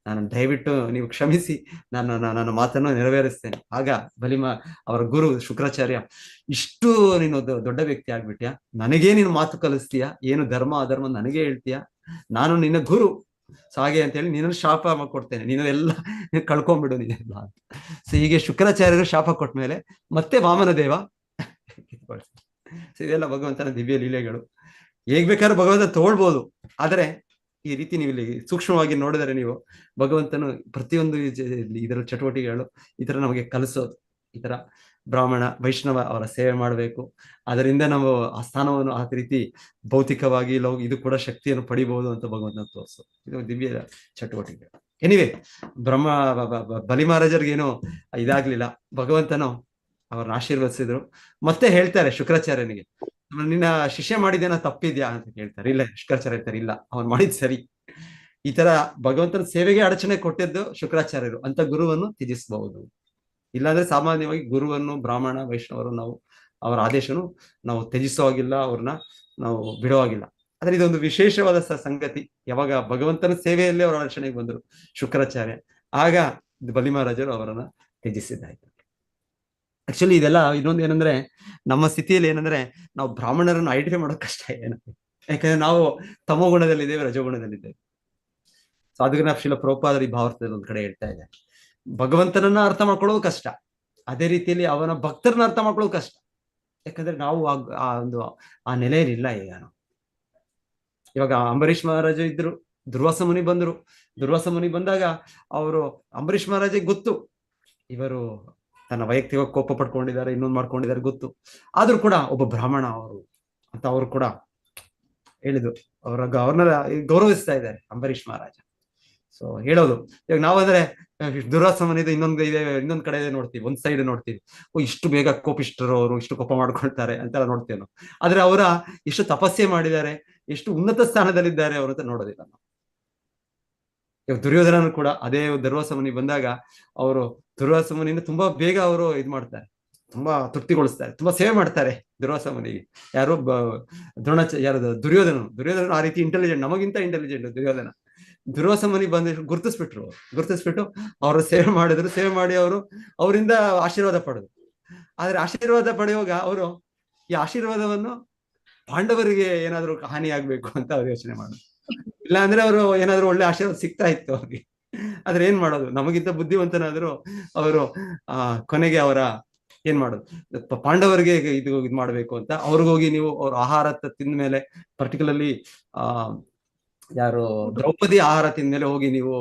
ನಾನು ದಯವಿಟ್ಟು ನೀವು ಕ್ಷಮಿಸಿ, ನನ್ನ ಮಾತನ್ನು ನೆರವೇರಿಸ್ತೇನೆ. ಆಗ ಅವರ ಗುರು ಶುಕ್ರಾಚಾರ್ಯ, ಇಷ್ಟು ನೀನು ದೊಡ್ಡ ವ್ಯಕ್ತಿ ಆಗ್ಬಿಟ್ಯಾ, ನನಗೇ ನೀನು ಮಾತು ಕಲಿಸ್ತೀಯಾ, ಏನು ಧರ್ಮ ಅಧರ್ಮ ನನಗೆ ಹೇಳ್ತೀಯಾ, ನಾನು ನಿನ್ನ ಗುರು, ಸೊ ಹಾಗೆ ಅಂತ ಹೇಳಿ ನೀನನ್ನು ಶಾಪ ಕೊಡ್ತೇನೆ, ನೀನು ಎಲ್ಲ ಕಳ್ಕೊಂಡ್ಬಿಡು ನೀನೆಲ್ಲ ಅಂತ. ಸೊ ಹೀಗೆ ಶುಕ್ರಾಚಾರ್ಯರು ಶಾಪ ಕೊಟ್ಮೇಲೆ ಮತ್ತೆ ವಾಮನ ದೇವ ಇದೆಲ್ಲ ಭಗವಂತನ ದಿವ್ಯ ಲೀಲೆಗಳು. ಹೇಗ್ ಬೇಕಾದ್ರೂ ಭಗವಂತ ತಗೊಳ್ಬೋದು, ಆದ್ರೆ ಈ ರೀತಿ ನೀವು ಇಲ್ಲಿ ಸೂಕ್ಷ್ಮವಾಗಿ ನೋಡಿದರೆ ನೀವು ಭಗವಂತನು ಪ್ರತಿಯೊಂದು ಇದರ ಚಟುವಟಿಕೆಗಳು ಈ ತರ ನಮಗೆ ಕಲಿಸೋದು. ಈ ತರ ಬ್ರಾಹ್ಮಣ ವೈಷ್ಣವ ಅವರ ಸೇವೆ ಮಾಡಬೇಕು, ಅದರಿಂದ ನಾವು ಆ ಸ್ಥಾನವನ್ನು ಆ ರೀತಿ ಭೌತಿಕವಾಗಿ ಇದು ಕೂಡ ಶಕ್ತಿಯನ್ನು ಪಡಿಬಹುದು ಅಂತ ಭಗವಂತನ ತೋರಿಸೋದು. ಇದು ದಿವ್ಯ ಚಟುವಟಿಕೆ. ಎನಿವೆ, ಬಲಿ ಮಹಾರಾಜರಿಗೇನು ಇದಾಗ್ಲಿಲ್ಲ, ಭಗವಂತನು ಅವ್ರನ್ನ ಆಶೀರ್ವದಿಸಿದ್ರು. ಮತ್ತೆ ಹೇಳ್ತಾರೆ ಶುಕ್ರಾಚಾರ್ಯನಿಗೆ, ನಿನ್ನ ಶಿಷ್ಯ ಮಾಡಿದೇನ ತಪ್ಪಿದ್ಯಾ ಅಂತ ಕೇಳ್ತಾರೆ. ಇಲ್ಲ, ಶುಕ್ರಾಚಾರ್ಯ ಹೇಳ್ತಾರೆ, ಇಲ್ಲ ಅವನ್ ಮಾಡಿದ್ ಸರಿ. ಈ ತರ ಭಗವಂತನ ಸೇವೆಗೆ ಅಡಚಣೆ ಕೊಟ್ಟಿದ್ದು ಶುಕ್ರಾಚಾರ್ಯರು ಅಂತ ಗುರುವನ್ನು ತ್ಯಜಿಸಬಹುದು. ಇಲ್ಲಾಂದ್ರೆ ಸಾಮಾನ್ಯವಾಗಿ ಗುರುವನ್ನು ಬ್ರಾಹ್ಮಣ ವೈಷ್ಣವರು ನಾವು ಅವರ ಆದೇಶನು ನಾವು ತ್ಯಜಿಸುವಾಗಿಲ್ಲ, ಅವ್ರನ್ನ ನಾವು ಬಿಡುವಾಗಿಲ್ಲ. ಆದ್ರೆ ಇದೊಂದು ವಿಶೇಷವಾದ ಸಂಗತಿ, ಯಾವಾಗ ಭಗವಂತನ ಸೇವೆಯಲ್ಲೇ ಅವರ ಅಡಚಣೆಗೆ ಬಂದರು ಶುಕ್ರಾಚಾರ್ಯ, ಆಗ ಬಲಿ ಮಹಾರಾಜರು ಅವರನ್ನ ತ್ಯಜಿಸಿದ್ದಾಯ್ತು. ಆಕ್ಚುಲಿ ಇದೆಲ್ಲ ಇನ್ನೊಂದು ಏನಂದ್ರೆ, ನಮ್ಮ ಸ್ಥಿತಿಯಲ್ಲಿ ಏನಂದ್ರೆ ನಾವು ಬ್ರಾಹ್ಮಣರನ್ನು ಐಡೆಂಟಿಫೈ ಮಾಡೋದು ಕಷ್ಟ ಏನಂದ್ರೆ, ಯಾಕಂದ್ರೆ ನಾವು ತಮೋ ಗುಣದಲ್ಲಿದ್ದೇವೆ, ರಜೋಗುಣದಲ್ಲಿದ್ದೇವೆ. ಸೊ ಅದಕ್ಕೆ ನಾವು ಶ್ರೀಲ ಪ್ರಭುಪಾದರ ಈ ಭಾವಾರ್ಥದಲ್ಲಿ ಒಂದ್ ಕಡೆ ಹೇಳ್ತಾ ಇದೆ, ಭಗವಂತನನ್ನ ಅರ್ಥ ಮಾಡ್ಕೊಳ್ಳೋದು ಕಷ್ಟ, ಅದೇ ರೀತಿಯಲ್ಲಿ ಅವನ ಭಕ್ತರನ್ನ ಅರ್ಥ ಮಾಡ್ಕೊಳ್ಳೋದು ಕಷ್ಟ. ಯಾಕಂದ್ರೆ ನಾವು ಆ ನೆಲೆಯಲ್ಲಿ ಇಲ್ಲ. ಈಗ ಇವಾಗ ಅಂಬರೀಷ್ ಮಹಾರಾಜ ಇದ್ರು, ದುರ್ವಾಸ ಮುನಿ ಬಂದ್ರು. ದುರ್ವಾಸ ಮುನಿ ಬಂದಾಗ ಅವರು ಅಂಬರೀಷ್ ಮಹಾರಾಜಿಗೆ ಗೊತ್ತು ಇವರು ತನ್ನ ವೈಯಕ್ತಿಕ ಕೋಪ ಪಡ್ಕೊಂಡಿದ್ದಾರೆ, ಇನ್ನೊಂದು ಮಾಡ್ಕೊಂಡಿದ್ದಾರೆ ಗೊತ್ತು. ಆದ್ರೂ ಕೂಡ ಒಬ್ಬ ಬ್ರಾಹ್ಮಣ ಅವರು ಅಂತ ಅವರು ಕೂಡ ಹೇಳಿದ್ರು. ಅವ್ರನ್ನ ಗೌರವಿಸ್ತಾ ಇದ್ದಾರೆ ಅಂಬರೀಷ್ ಮಹಾರಾಜ. ಸೊ ಹೇಳೋದು, ಇವಾಗ ನಾವಂದ್ರೆ ದುರ್ವಾಸ ಮುನಿದು ಇನ್ನೊಂದ್ ಕಡೆ ನೋಡ್ತೀವಿ, ಒಂದ್ ಸೈಡ್ ನೋಡ್ತೀವಿ, ಇಷ್ಟು ಬೇಗ ಕೋಪಿಷ್ಟರು ಅವರು, ಇಷ್ಟು ಕೋಪ ಮಾಡ್ಕೊಳ್ತಾರೆ ಅಂತೆಲ್ಲ ನೋಡ್ತೇವೆ ನಾವು. ಆದ್ರೆ ಅವರ ಎಷ್ಟು ತಪಸ್ಸೆ ಮಾಡಿದ್ದಾರೆ, ಎಷ್ಟು ಉನ್ನತ ಸ್ಥಾನದಲ್ಲಿದ್ದಾರೆ ಅವರು ಅಂತ ನೋಡೋದಿಲ್ಲ ನಾವು. ಇವಾಗ ದುರ್ಯೋಧನನು ಕೂಡ ಅದೇ ದುರ್ವಾಸ ಮುನಿ ಬಂದಾಗ ಅವರು ದುರ್ವಾಸ ಮುನಿಯಿಂದ ತುಂಬಾ ಬೇಗ ಅವರು ಇದ್ ಮಾಡ್ತಾರೆ, ತುಂಬಾ ತೃಪ್ತಿಗೊಳಿಸ್ತಾರೆ, ತುಂಬಾ ಸೇವೆ ಮಾಡ್ತಾರೆ ದುರ್ವಾಸ ಮುನಿಗೆ. ಯಾರು ಯಾರು ದುರ್ಯೋಧನ ಆ ರೀತಿ ಇಂಟೆಲಿಜೆಂಟ್, ನಮಗಿಂತ ಇಂಟೆಲಿಜೆಂಟ್ ದುರ್ಯೋಧನ. ದುರ್ವಾಸ ಮುನಿ ಗುರುತಿಸ್ಬಿಟ್ರು ಅವರ ಸೇವೆ ಮಾಡಿದ್ರು. ಸೇವೆ ಮಾಡಿ ಅವರು ಅವರಿಂದ ಆಶೀರ್ವಾದ ಪಡೆದ್ರು. ಆದ್ರೆ ಆಶೀರ್ವಾದ ಪಡೆಯುವಾಗ ಅವರು ಈ ಆಶೀರ್ವಾದವನ್ನು ಪಾಂಡವರಿಗೆ ಏನಾದ್ರು ಹಾನಿ ಆಗ್ಬೇಕು ಅಂತ ಅವ್ರು ಯೋಚನೆ ಮಾಡಿದ್ರು. ಇಲ್ಲ ಅಂದ್ರೆ ಅವರು ಏನಾದ್ರು ಒಳ್ಳೆ ಆಶೀರ್ವಾದ ಸಿಗ್ತಾ ಇತ್ತು ಅವ್ರಿಗೆ. ಆದ್ರೆ ಏನ್ ಮಾಡೋದು, ನಮಗಿಂತ ಬುದ್ಧಿವಂತನಾದ್ರು ಅವರು ಕೊನೆಗೆ ಅವರ ಏನ್ ಮಾಡೋದು, ಪಾಂಡವರಿಗೆ ಇದು ಮಾಡ್ಬೇಕು ಅಂತ ಅವ್ರಿಗೋಗಿ ನೀವು ಅವ್ರ ಆಹಾರ ತಿಂದ ಮೇಲೆ, ಪರ್ಟಿಕ್ಯುಲರ್ಲಿ ಯಾರು ದ್ರೌಪದಿ ಆಹಾರ ತಿಂದ ಮೇಲೆ ಹೋಗಿ ನೀವು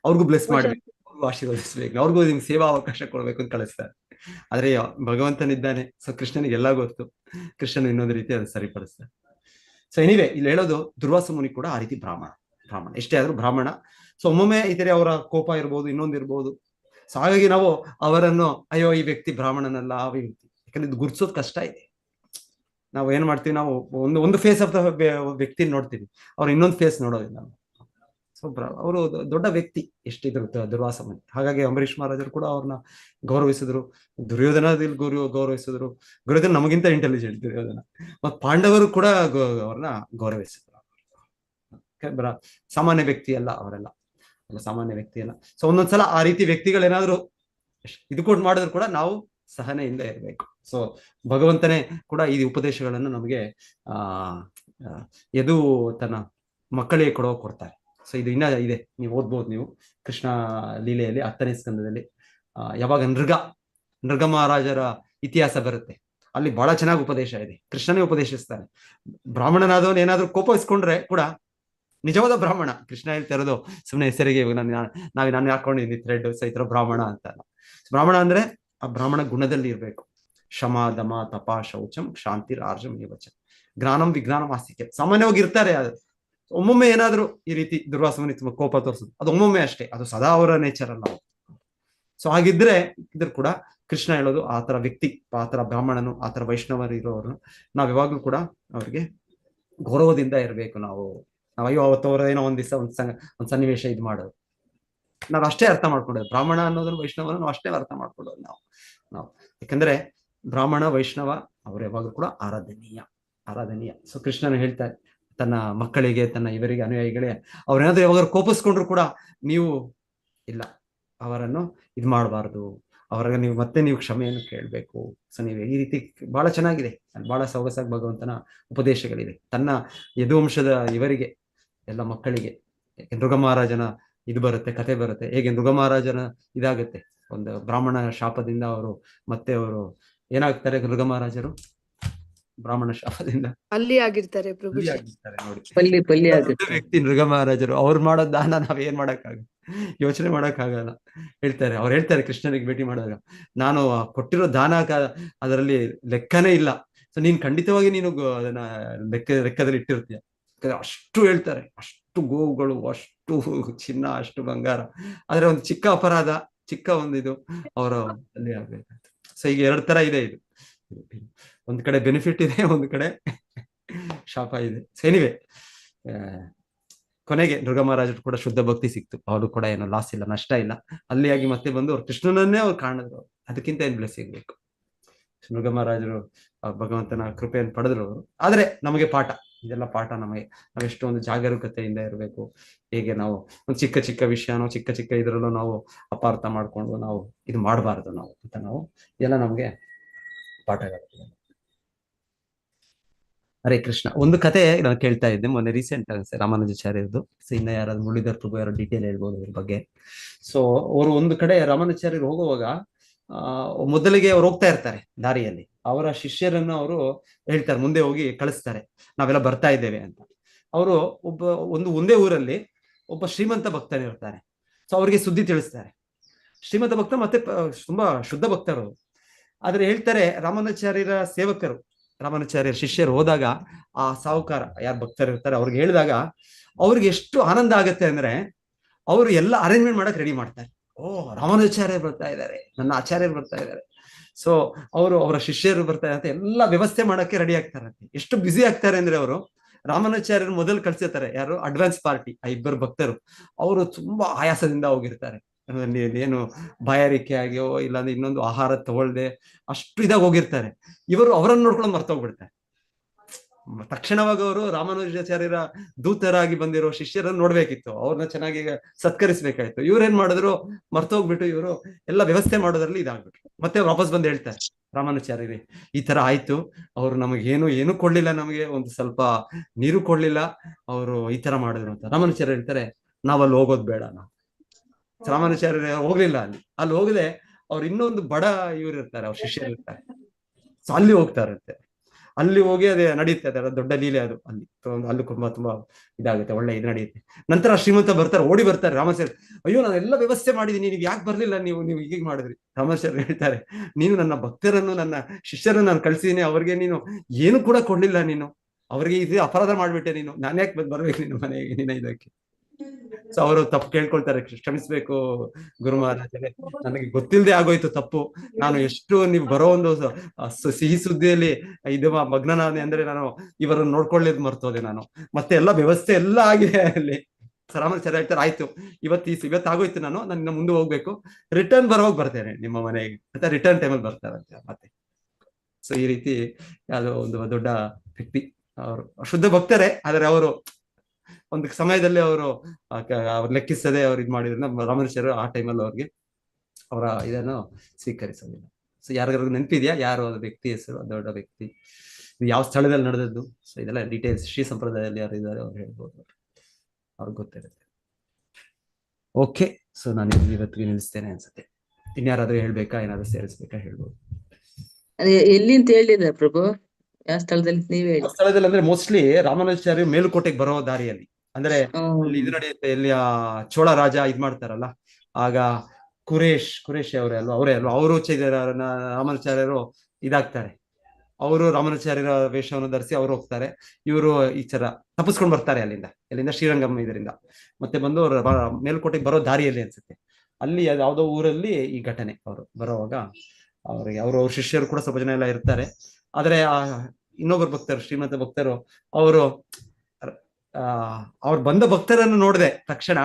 ಅವ್ರಿಗೂ ಬ್ಲೆಸ್ ಮಾಡ್ಬೇಕು, ಅವ್ರಿಗೂ ಆಶೀರ್ವದಿಸ್ಬೇಕು, ಅವ್ರಿಗೂ ನಿಮ್ಗೆ ಸೇವಾ ಅವಕಾಶ ಕೊಡ್ಬೇಕು ಅಂತ ಕಳಿಸ್ತಾರೆ. ಆದ್ರೆ ಭಗವಂತನಿದ್ದಾನೆ, ಸೊ ಕೃಷ್ಣನಿಗೆ ಎಲ್ಲ ಗೊತ್ತು, ಕೃಷ್ಣನು ಇನ್ನೊಂದು ರೀತಿ ಅದನ್ನ ಸರಿಪಡಿಸ್ತಾರೆ. ಸೊ ಎನಿವೆ ಇಲ್ಲಿ ಹೇಳೋದು, ದುರ್ವಾಸ ಮುನಿ ಕೂಡ ಆ ರೀತಿ ಬ್ರಾಹ್ಮಣ ಎಷ್ಟೇ ಆದ್ರೂ ಬ್ರಾಹ್ಮಣ. ಸೊ ಒಮ್ಮೊಮ್ಮೆ ಈ ತರ ಅವರ ಕೋಪ ಇರ್ಬೋದು, ಇನ್ನೊಂದು ಇರ್ಬೋದು. ಸೊ ಹಾಗಾಗಿ ನಾವು ಅವರನ್ನು ಅಯ್ಯೋ ಈ ವ್ಯಕ್ತಿ ಬ್ರಾಹ್ಮಣನಲ್ಲ, ಆ ವ್ಯಕ್ತಿ, ಯಾಕಂದ್ರೆ ಇದು ಗುರ್ಸೋದು ಕಷ್ಟ ಇದೆ. ನಾವು ಏನ್ ಮಾಡ್ತೀವಿ, ನಾವು ಒಂದು ಫೇಸ್ ಆಫ್ ದ ವ್ಯಕ್ತಿ ನೋಡ್ತೀವಿ, ಅವ್ರು ಇನ್ನೊಂದು ಫೇಸ್ ನೋಡೋದಿಲ್ಲ. ಸೊ ಅವರು ದೊಡ್ಡ ವ್ಯಕ್ತಿ ಎಷ್ಟಿದ್ರು ದುರ್ವಾಸ ಮುನಿ. ಹಾಗಾಗಿ ಅಂಬರೀಷ್ ಮಹಾರಾಜರು ಕೂಡ ಅವ್ರನ್ನ ಗೌರವಿಸಿದ್ರು. ದುರ್ಯೋಧನದಲ್ಲಿ ಗೌರವಿಸಿದ್ರು. ದುರ್ಯೋಧನ ನಮಗಿಂತ ಇಂಟೆಲಿಜೆಂಟ್ ದುರ್ಯೋಧನ. ಮತ್ ಪಾಂಡವರು ಕೂಡ ಅವ್ರನ್ನ ಗೌರವಿಸಿದ್ರು. ಸಾಮಾನ್ಯ ವ್ಯಕ್ತಿ ಅಲ್ಲ ಅವರೆಲ್ಲ, ಸಾಮಾನ್ಯ ವ್ಯಕ್ತಿ ಅಲ್ಲ. ಸೊ ಒಂದೊಂದ್ಸಲ ಆ ರೀತಿ ವ್ಯಕ್ತಿಗಳೇನಾದ್ರು ಇದು ಕೊಟ್ಟು ಮಾಡಿದ್ರು ಕೂಡ ನಾವು ಸಹನೆಯಿಂದ ಇರಬೇಕು. ಸೊ ಭಗವಂತನೇ ಕೂಡ ಈ ಉಪದೇಶಗಳನ್ನು ನಮಗೆ ಎದು ತನ್ನ ಮಕ್ಕಳಿಗೆ ಕೊಡ್ತಾರೆ. ಸೊ ಇದು ಇನ್ನ ಇದೆ, ನೀವು ಓದ್ಬೋದು. ನೀವು ಕೃಷ್ಣ ಲೀಲೆಯಲ್ಲಿ 10ನೇ ಸ್ಕಂದದಲ್ಲಿ ಯಾವಾಗ ನೃಗ ಮಹಾರಾಜರ ಇತಿಹಾಸ ಬರುತ್ತೆ, ಅಲ್ಲಿ ಬಹಳ ಚೆನ್ನಾಗಿ ಉಪದೇಶ ಇದೆ. ಕೃಷ್ಣನೇ ಉಪದೇಶಿಸ್ತಾನೆ. ಬ್ರಾಹ್ಮಣನಾದವನು ಏನಾದ್ರು ಕೋಪಿಸ್ಕೊಂಡ್ರೆ ಕೂಡ ನಿಜವಾದ ಬ್ರಾಹ್ಮಣ. ಕೃಷ್ಣ ಹೇಳ್ತಾ ಇರೋದು ಸುಮ್ಮನೆ ಹೆಸರಿಗೆ, ನಾನು ಹಾಕೊಂಡಿದ್ದೀನಿ ಥ್ರೆಡ್, ಸೊ ಈ ತರ ಬ್ರಾಹ್ಮಣ ಅಂತ. ಬ್ರಾಹ್ಮಣ ಅಂದ್ರೆ ಆ ಬ್ರಾಹ್ಮಣ ಗುಣದಲ್ಲಿ ಇರ್ಬೇಕು. ಶಮ ದಮ ತಪ ಶೌಚಂ ಶಾಂತಿರ್ ಆರ್ಜಂ ಏವಚ ಜ್ಞಾನಂ ವಿಜ್ಞಾನಂ ಆಸ್ತಿಕೆ. ಸಾಮಾನ್ಯವಾಗಿ ಇರ್ತಾರೆ. ಅದು ಒಮ್ಮೊಮ್ಮೆ ಏನಾದ್ರು ಈ ರೀತಿ ದುರ್ವಾಸ ಮುನಿ ತುಂಬಾ ಕೋಪ ತೋರಿಸೋದು, ಅದು ಒಮ್ಮೊಮ್ಮೆ ಅಷ್ಟೇ, ಅದು ಸದಾ ಅವರ ನೇಚರ್ ಅಲ್ಲ. ಸೊ ಹಾಗಿದ್ರೆ ಇದ್ರ ಕೂಡ ಕೃಷ್ಣ ಹೇಳೋದು, ಆ ತರ ವ್ಯಕ್ತಿ, ಆ ತರ ಬ್ರಾಹ್ಮಣನು, ಆ ತರ ವೈಷ್ಣವರು ಇರೋರು ನಾವ್ ಯಾವಾಗ್ಲೂ ಕೂಡ ಅವ್ರಿಗೆ ಗೌರವದಿಂದ ಇರ್ಬೇಕು. ನಾವು ಅಯ್ಯೋ ಅವತ್ತವರ ಏನೋ ಒಂದ್ ದಿವಸ ಒಂದ್ ಸನ್ನಿವೇಶ ಇದು ಮಾಡೋದು, ನಾವ್ ಅಷ್ಟೇ ಅರ್ಥ ಮಾಡ್ಕೊಳ್ಳೋದು. ಬ್ರಾಹ್ಮಣ ಅನ್ನೋದನ್ನ ವೈಷ್ಣವನ ನಾವು ಅಷ್ಟೇ ಅರ್ಥ ಮಾಡ್ಕೊಳ್ಳೋದು ನಾವು. ಯಾಕಂದ್ರೆ ಬ್ರಾಹ್ಮಣ ವೈಷ್ಣವ ಅವರು ಯಾವಾಗಲೂ ಕೂಡ ಆರಾಧನೀಯ. ಸೊ ಕೃಷ್ಣನು ಹೇಳ್ತಾರೆ ತನ್ನ ಮಕ್ಕಳಿಗೆ, ತನ್ನ ಇವರಿಗೆ ಅನುಯಾಯಿಗಳೇ, ಅವ್ರೇನಾದ್ರೂ ಯಾವಾಗ ಕೋಪಿಸ್ಕೊಂಡ್ರು ಕೂಡ ನೀವು ಇಲ್ಲ, ಅವರನ್ನು ಇದು ಮಾಡಬಾರ್ದು, ಅವರಾಗ ನೀವು ಕ್ಷಮೆಯನ್ನು ಕೇಳಬೇಕು. ಸೊ ನೀವು ಈ ರೀತಿ ಬಹಳ ಚೆನ್ನಾಗಿದೆ, ಬಹಳ ಸೊಗಸಾಗಿ ಭಗವಂತನ ಉಪದೇಶಗಳಿದೆ. ತನ್ನ ಯದುವಂಶದ ಇವರಿಗೆ ಎಲ್ಲ ಮಕ್ಕಳಿಗೆ, ನೃಗ ಮಹಾರಾಜನ ಇದು ಬರುತ್ತೆ, ಕತೆ ಬರುತ್ತೆ, ಹೇಗೆ ನೃಗ ಮಹಾರಾಜನ ಇದಾಗುತ್ತೆ ಒಂದು ಬ್ರಾಹ್ಮಣ ಶಾಪದಿಂದ ಅವರು ಏನಾಗ್ತಾರೆ, ನೃಗ ಮಹಾರಾಜರು ಬ್ರಾಹ್ಮಣ ಶಾಪದಿಂದ ಅಲ್ಲಿ ಆಗಿರ್ತಾರೆ ಪ್ರಭುಜಿ. ನೋಡಿ ವ್ಯಕ್ತಿ ನೃಗ ಮಹಾರಾಜರು. ಅವ್ರು ಮಾಡೋ ದಾನ ನಾವ್ ಏನ್ ಯೋಚನೆ ಮಾಡಕ್ಕಾಗಲ್ಲ. ಅವ್ರು ಹೇಳ್ತಾರೆ ಕೃಷ್ಣನಿಗೆ ಭೇಟಿ ಮಾಡಿದಾಗ, ನಾನು ಕೊಟ್ಟಿರೋ ದಾನ ಅದರಲ್ಲಿ ಲೆಕ್ಕನೇ ಇಲ್ಲ. ಸೊ ನೀನ್ ಖಂಡಿತವಾಗಿ ನೀನು ಅದನ್ನ ಲೆಕ್ಕದಲ್ಲಿ ಇಟ್ಟಿರ್ತೀಯ. ಅಷ್ಟು ಹೇಳ್ತಾರೆ, ಅಷ್ಟು ಗೋವುಗಳು, ಅಷ್ಟು ಚಿನ್ನ, ಅಷ್ಟು ಬಂಗಾರ. ಆದ್ರೆ ಒಂದು ಚಿಕ್ಕ ಅಪರಾಧ, ಚಿಕ್ಕ ಒಂದು ಇದು ಅವರ ಅಲ್ಲಿ ಆಗ್ಬೇಕು. ಸೊ ಈಗ 2 ತರ ಇದೆ ಇದು. ಒಂದ್ ಕಡೆ ಬೆನಿಫಿಟ್ ಇದೆ, ಒಂದ್ ಕಡೆ ಶಾಪ ಇದೆ. ಸೊ ಎನಿವೆ ಕೊನೆಗೆ ನೃಗ ಮಹಾರಾಜರು ಕೂಡ ಶುದ್ಧ ಭಕ್ತಿ ಸಿಕ್ತು. ಅವರು ಕೂಡ ಏನೋ ಲಾಸ್ ಇಲ್ಲ, ನಷ್ಟ ಇಲ್ಲ. ಅಲ್ಲಿಯಾಗಿ ಮತ್ತೆ ಬಂದು ಅವ್ರು ಕೃಷ್ಣನನ್ನೇ ಅವ್ರು ಕಾಣಿದ್ರು. ಅದಕ್ಕಿಂತ ಏನ್ ಬ್ಲೆಸ್ ಸಿಗ್ಬೇಕು. ನೃಗ ಮಹಾರಾಜರು ಭಗವಂತನ ಕೃಪೆಯನ್ನು ಪಡೆದ್ರು ಅವರು. ಆದ್ರೆ ನಮಗೆ ಪಾಠ, ಇದೆಲ್ಲ ಪಾಠ ನಮಗೆ. ನಾವೆಷ್ಟೊಂದು ಜಾಗರೂಕತೆಯಿಂದ ಇರಬೇಕು. ಹೇಗೆ ನಾವು ಒಂದು ಚಿಕ್ಕ ವಿಷಯನೋ, ಚಿಕ್ಕ ಇದ್ರಲ್ಲೂ ನಾವು ಅಪಾರ್ಥ ಮಾಡ್ಕೊಂಡು ನಾವು ಇದು ಮಾಡಬಾರ್ದು ನಾವು ಅಂತ ಇದೆಲ್ಲ ನಮ್ಗೆ ಪಾಠಗಳು. ಹರೇ ಕೃಷ್ಣ. ಒಂದು ಕತೆ ನಾನು ಕೇಳ್ತಾ ಇದ್ದೆ ಮೊನ್ನೆ ರೀಸೆಂಟ್ ಆಗಿ ರಾಮಾನುಜಾಚಾರ್ಯರದು. ಸೊ ಇನ್ನ ಯಾರಾದ್ರು ಮುರಳೀಧರ್ ಪ್ರಭು ಯಾರೋ ಡೀಟೇಲ್ ಹೇಳ್ಬೋದು ಇದ್ರ ಬಗ್ಗೆ. ಸೊ ಅವರು ಒಂದು ಕಡೆ ರಾಮಾನುಜಾಚಾರ್ಯರು ಹೋಗುವಾಗ ಮೊದಲಿಗೆ ಅವ್ರು ಹೋಗ್ತಾ ಇರ್ತಾರೆ ದಾರಿಯಲ್ಲಿ. ಅವರ ಶಿಷ್ಯರನ್ನು ಅವರು ಹೇಳ್ತಾರೆ, ಮುಂದೆ ಹೋಗಿ ಕಳಿಸ್ತಾರೆ, ನಾವೆಲ್ಲ ಬರ್ತಾ ಇದ್ದೇವೆ ಅಂತ. ಅವರು ಒಂದೇ ಊರಲ್ಲಿ ಒಬ್ಬ ಶ್ರೀಮಂತ ಭಕ್ತನಿರ್ತಾನೆ. ಸೊ ಅವ್ರಿಗೆ ಸುದ್ದಿ ತಿಳಿಸ್ತಾರೆ. ಶ್ರೀಮಂತ ಭಕ್ತ ಮತ್ತೆ ತುಂಬಾ ಶುದ್ಧ ಭಕ್ತರು. ಆದ್ರೆ ಹೇಳ್ತಾರೆ, ರಾಮಾನುಜಾಚಾರ್ಯರ ಸೇವಕರು, ರಾಮಾನುಜಾಚಾರ್ಯರ ಶಿಷ್ಯರು ಹೋದಾಗ ಆ ಸಾಹುಕಾರ ಯಾರು ಭಕ್ತರು ಇರ್ತಾರೆ ಅವ್ರಿಗೆ ಹೇಳಿದಾಗ ಅವ್ರಿಗೆ ಎಷ್ಟು ಆನಂದ ಆಗತ್ತೆ ಅಂದ್ರೆ ಅವರು ಎಲ್ಲ ಅರೇಂಜ್ಮೆಂಟ್ ಮಾಡಕ್ ರೆಡಿ ಮಾಡ್ತಾರೆ. ಓ, ರಾಮಾನುಜಾಚಾರ್ಯರು ಬರ್ತಾ ಇದ್ದಾರೆ, ನನ್ನ ಆಚಾರ್ಯರು ಬರ್ತಾ ಇದ್ದಾರೆ, ಸೊ ಅವರ ಶಿಷ್ಯರು ಬರ್ತಾ ಇದ್ದಾರೆ ಅಂತ ಎಲ್ಲ ವ್ಯವಸ್ಥೆ ಮಾಡಕ್ಕೆ ರೆಡಿ ಆಗ್ತಾರಂತೆ. ಎಷ್ಟು ಬ್ಯುಸಿ ಆಗ್ತಾರೆ ಅಂದ್ರೆ ಅವರು ರಾಮಾನುಜಾಚಾರ್ಯರು ಮೊದಲು ಕಳ್ಸಿರ್ತಾರೆ. ಯಾರು? ಅಡ್ವಾನ್ಸ್ ಪಾರ್ಟಿ, ಆ ಇಬ್ಬರು ಭಕ್ತರು. ಅವರು ತುಂಬಾ ಆಯಾಸದಿಂದ ಹೋಗಿರ್ತಾರೆ. ಏನು ಬಾಯಾರಿಕೆ ಆಗಿಯೋ ಇಲ್ಲಾಂದ್ರೆ ಇನ್ನೊಂದು ಆಹಾರ ತಗೊಳ್ದೆ ಅಷ್ಟು ಇದಾಗ ಹೋಗಿರ್ತಾರೆ. ಇವರು ಅವರನ್ನು ನೋಡ್ಕೊಂಡು ಮರ್ತೋಗ್ಬಿಡ್ತಾರೆ. ತಕ್ಷಣವಾಗಿ ಅವರು ರಾಮಾನುಜಾಚಾರ್ಯರ ದೂತರಾಗಿ ಬಂದಿರೋ ಶಿಷ್ಯರನ್ನು ನೋಡ್ಬೇಕಿತ್ತು, ಅವ್ರನ್ನ ಚೆನ್ನಾಗಿ ಸತ್ಕರಿಸ್ಬೇಕಾಯ್ತು. ಇವ್ರೇನ್ ಮಾಡಿದ್ರು, ಮರ್ತೋಗ್ಬಿಟ್ಟು ಇವರು ಎಲ್ಲ ವ್ಯವಸ್ಥೆ ಮಾಡೋದ್ರಲ್ಲಿ ಇದಾಗ್ಬಿಟ್ರು. ಮತ್ತೆ ವಾಪಸ್ ಬಂದು ಹೇಳ್ತಾರೆ, ರಾಮಾನುಜಾಚಾರ್ಯರೇ ಈ ತರ ಆಯ್ತು, ಅವ್ರು ನಮಗೇನು ಕೊಡ್ಲಿಲ್ಲ, ನಮಗೆ ಒಂದು ಸ್ವಲ್ಪ ನೀರು ಕೊಡ್ಲಿಲ್ಲ, ಅವರು ಈ ತರ ಮಾಡಿದ್ರು ಅಂತ. ರಾಮಾನುಜಾಚಾರ್ಯ ಹೇಳ್ತಾರೆ, ನಾವ್ ಅಲ್ಲಿ ಹೋಗೋದ್ ಬೇಡ. ರಾಮಾನುಜಾಚಾರ್ಯ ಹೋಗ್ಲಿಲ್ಲ. ಅಲ್ಲಿ ಹೋಗದೆ ಅವ್ರು ಇನ್ನೊಂದು ಬಡ ಇವ್ರು ಇರ್ತಾರೆ, ಅವ್ರ ಶಿಷ್ಯರು ಇರ್ತಾರೆ. ಸೊ ಅಲ್ಲಿ ಹೋಗ್ತಾರಂತೆ. ಅಲ್ಲಿ ಹೋಗಿ ಅದೇ ನಡೀತೆ, ಅದರ ದೊಡ್ಡ ಲೀಲೆ ಅದು. ಅಲ್ಲಿ ತುಂಬಾ ಇದಾಗುತ್ತೆ, ಒಳ್ಳೆ ಇದು ನಡೆಯುತ್ತೆ. ನಂತರ ಶ್ರೀಮಂತ ಬರ್ತಾರೆ, ಓಡಿ ಬರ್ತಾರೆ. ರಾಮಾಚಾರ್ಯ, ಅಯ್ಯೋ ನಾನೆಲ್ಲ ವ್ಯವಸ್ಥೆ ಮಾಡಿದೀನಿ, ನೀವು ಯಾಕೆ ಬರ್ಲಿಲ್ಲ, ನೀವು ಹೀಗೆ ಮಾಡಿದ್ರಿ. ರಾಮಾಚಾರ್ಯ ಹೇಳ್ತಾರೆ, ನೀನು ನನ್ನ ಭಕ್ತರನ್ನು, ನನ್ನ ಶಿಷ್ಯರನ್ನು ನಾನು ಕಳ್ಸಿದೀನಿ, ಅವ್ರಿಗೆ ನೀನು ಏನು ಕೂಡ ಕೊಡ್ಲಿಲ್ಲ, ನೀನು ಅವ್ರಿಗೆ ಇದು ಅಪರಾಧ ಮಾಡ್ಬಿಟ್ಟೆ, ನೀನು ನಾನು ಯಾಕೆ ಬರ್ಬೇಕು ನಿನ್ನ ಮನೆಗೆ, ನಿನ್ನ ಇದಕ್ಕೆ. ಸೊ ಅವರು ತಪ್ಪು ಕೇಳ್ಕೊಳ್ತಾರೆ, ಕ್ಷಮಿಸ್ಬೇಕು ಗುರು ಮಹಾರಾಜರೇ, ನನಗೆ ಗೊತ್ತಿಲ್ಲದೆ ಆಗೋಯ್ತು ತಪ್ಪು. ನಾನು ಎಷ್ಟು ನೀವು ಬರೋ ಒಂದು ಸಿಹಿ ಸುದ್ದಿಯಲ್ಲಿ ಇದು ಮಗ್ನನಾದೆ ಅಂದ್ರೆ ನಾನು ಇವರನ್ನು ನೋಡ್ಕೊಳ್ಳೇದು ಮರ್ತೋದೆ ನಾನು. ಮತ್ತೆ ಎಲ್ಲ ವ್ಯವಸ್ಥೆ ಎಲ್ಲ ಆಗಿದೆ ಅಲ್ಲಿ. ರಾಮಾಚಾರ್ಯ ಹೇಳ್ತಾರೆ, ಆಯ್ತು ಇವತ್ತಾಗೋಯ್ತು, ನಾನು ನನ್ನ ಮುಂದೆ ಹೋಗ್ಬೇಕು, ರಿಟರ್ನ್ ಬರೋವಾಗ ಬರ್ತೇನೆ ನಿಮ್ಮ ಮನೆಗೆ ಅಂತ. ರಿಟರ್ನ್ ಟೈಮಲ್ಲಿ ಬರ್ತಾರಂತೆ ಮತ್ತೆ. ಸೊ ಈ ರೀತಿ ಅದು ಒಂದು ದೊಡ್ಡ ವ್ಯಕ್ತಿ. ಅವರು ಶುದ್ಧ ಭಕ್ತರೇ, ಆದ್ರೆ ಅವರು ಒಂದು ಸಮಯದಲ್ಲಿ ಅವರು ಲೆಕ್ಕಿಸದೆ ಅವ್ರು ಇದು ಮಾಡಿದ್ರಿಂದ ರಾಮಾನುಜಾಚಾರ್ಯರು ಆ ಟೈಮಲ್ಲಿ ಅವ್ರಿಗೆ ಅವರ ಇದನ್ನು ಸ್ವೀಕರಿಸೋದಿಲ್ಲ. ಸೊ ಯಾರಿಗಾರು ನೆನಪಿದ್ಯಾ ಯಾರು ಅದು ವ್ಯಕ್ತಿ ಹೆಸರು, ದೊಡ್ಡ ವ್ಯಕ್ತಿ, ಯಾವ ಸ್ಥಳದಲ್ಲಿ ನಡೆದದ್ದು? ಸೊ ಇದೆಲ್ಲ ಡೀಟೇಲ್ಸ್ ಶ್ರೀ ಸಂಪ್ರದಾಯದಲ್ಲಿ ಯಾರು ಇದ್ದಾರೆ ಅವ್ರು ಹೇಳ್ಬೋದು, ಅವ್ರಿಗೆ ಗೊತ್ತಿರುತ್ತೆ. ಓಕೆ, ಸೊ ನಾನು ಇವತ್ತಿಗೆ ನಿಲ್ಲಿಸ್ತೇನೆ ಅನ್ಸುತ್ತೆ. ಇನ್ಯಾರಾದ್ರೂ ಹೇಳ್ಬೇಕಾ, ಏನಾದ್ರು ಸೇರಿಸ್ಬೇಕಾ ಹೇಳ್ಬೋದು. ಎಲ್ಲಿ ಅಂತ ಹೇಳಿದ್ರ ಪ್ರಭು? ಯಾವ ಸ್ಥಳದಲ್ಲಿ ನೀವ್ ಹೇಳಿ. ಸ್ಥಳದಲ್ಲಿ ಅಂದ್ರೆ ಮೋಸ್ಟ್ಲಿ ರಾಮಾನುಜಾಚಾರ್ಯ ಮೇಲುಕೋಟೆಗೆ ಬರೋ ದಾರಿಯಲ್ಲಿ, ಅಂದ್ರೆ ಅಲ್ಲಿ ಇದು ನಡೆಯುತ್ತೆ, ಇಲ್ಲಿ ಆ ಚೋಳ ರಾಜ ಇದ್ ಮಾಡ್ತಾರಲ್ಲ, ಆಗ ಕುರೇಶ್ ಅವರೇ ಅಲ್ವಾ, ಅವರು ರಾಮಾನುಜಾಚಾರ್ಯರು ಇದಾಗ್ತಾರೆ. ಅವರು ರಾಮಾನುಜಾಚಾರ್ಯರ ವೇಷವನ್ನು ಧರಿಸಿ ಅವ್ರು ಹೋಗ್ತಾರೆ. ಇವರು ಈ ತರ ತಪ್ಪಿಸ್ಕೊಂಡು ಬರ್ತಾರೆ ಅಲ್ಲಿಂದ ಶ್ರೀರಂಗಂ ಇದರಿಂದ. ಮತ್ತೆ ಬಂದು ಮೇಲ್ಕೋಟೆಗೆ ಬರೋ ದಾರಿಯಲ್ಲಿ ಅನ್ಸುತ್ತೆ, ಅಲ್ಲಿ ಯಾವ್ದೋ ಊರಲ್ಲಿ ಈ ಘಟನೆ. ಅವರು ಬರೋವಾಗ ಅವ್ರಿಗೆ ಅವ್ರ ಶಿಷ್ಯರು ಕೂಡ ಸ್ವಲ್ಪ ಜನ ಎಲ್ಲ ಇರ್ತಾರೆ. ಆದ್ರೆ ಆ ಇನ್ನೊಬ್ಬರು ಭಕ್ತರು, ಶ್ರೀಮಂತ ಭಕ್ತರು, ಅವರು ಬಂದ ಭಕ್ತರನ್ನು ನೋಡದೆ ತಕ್ಷಣ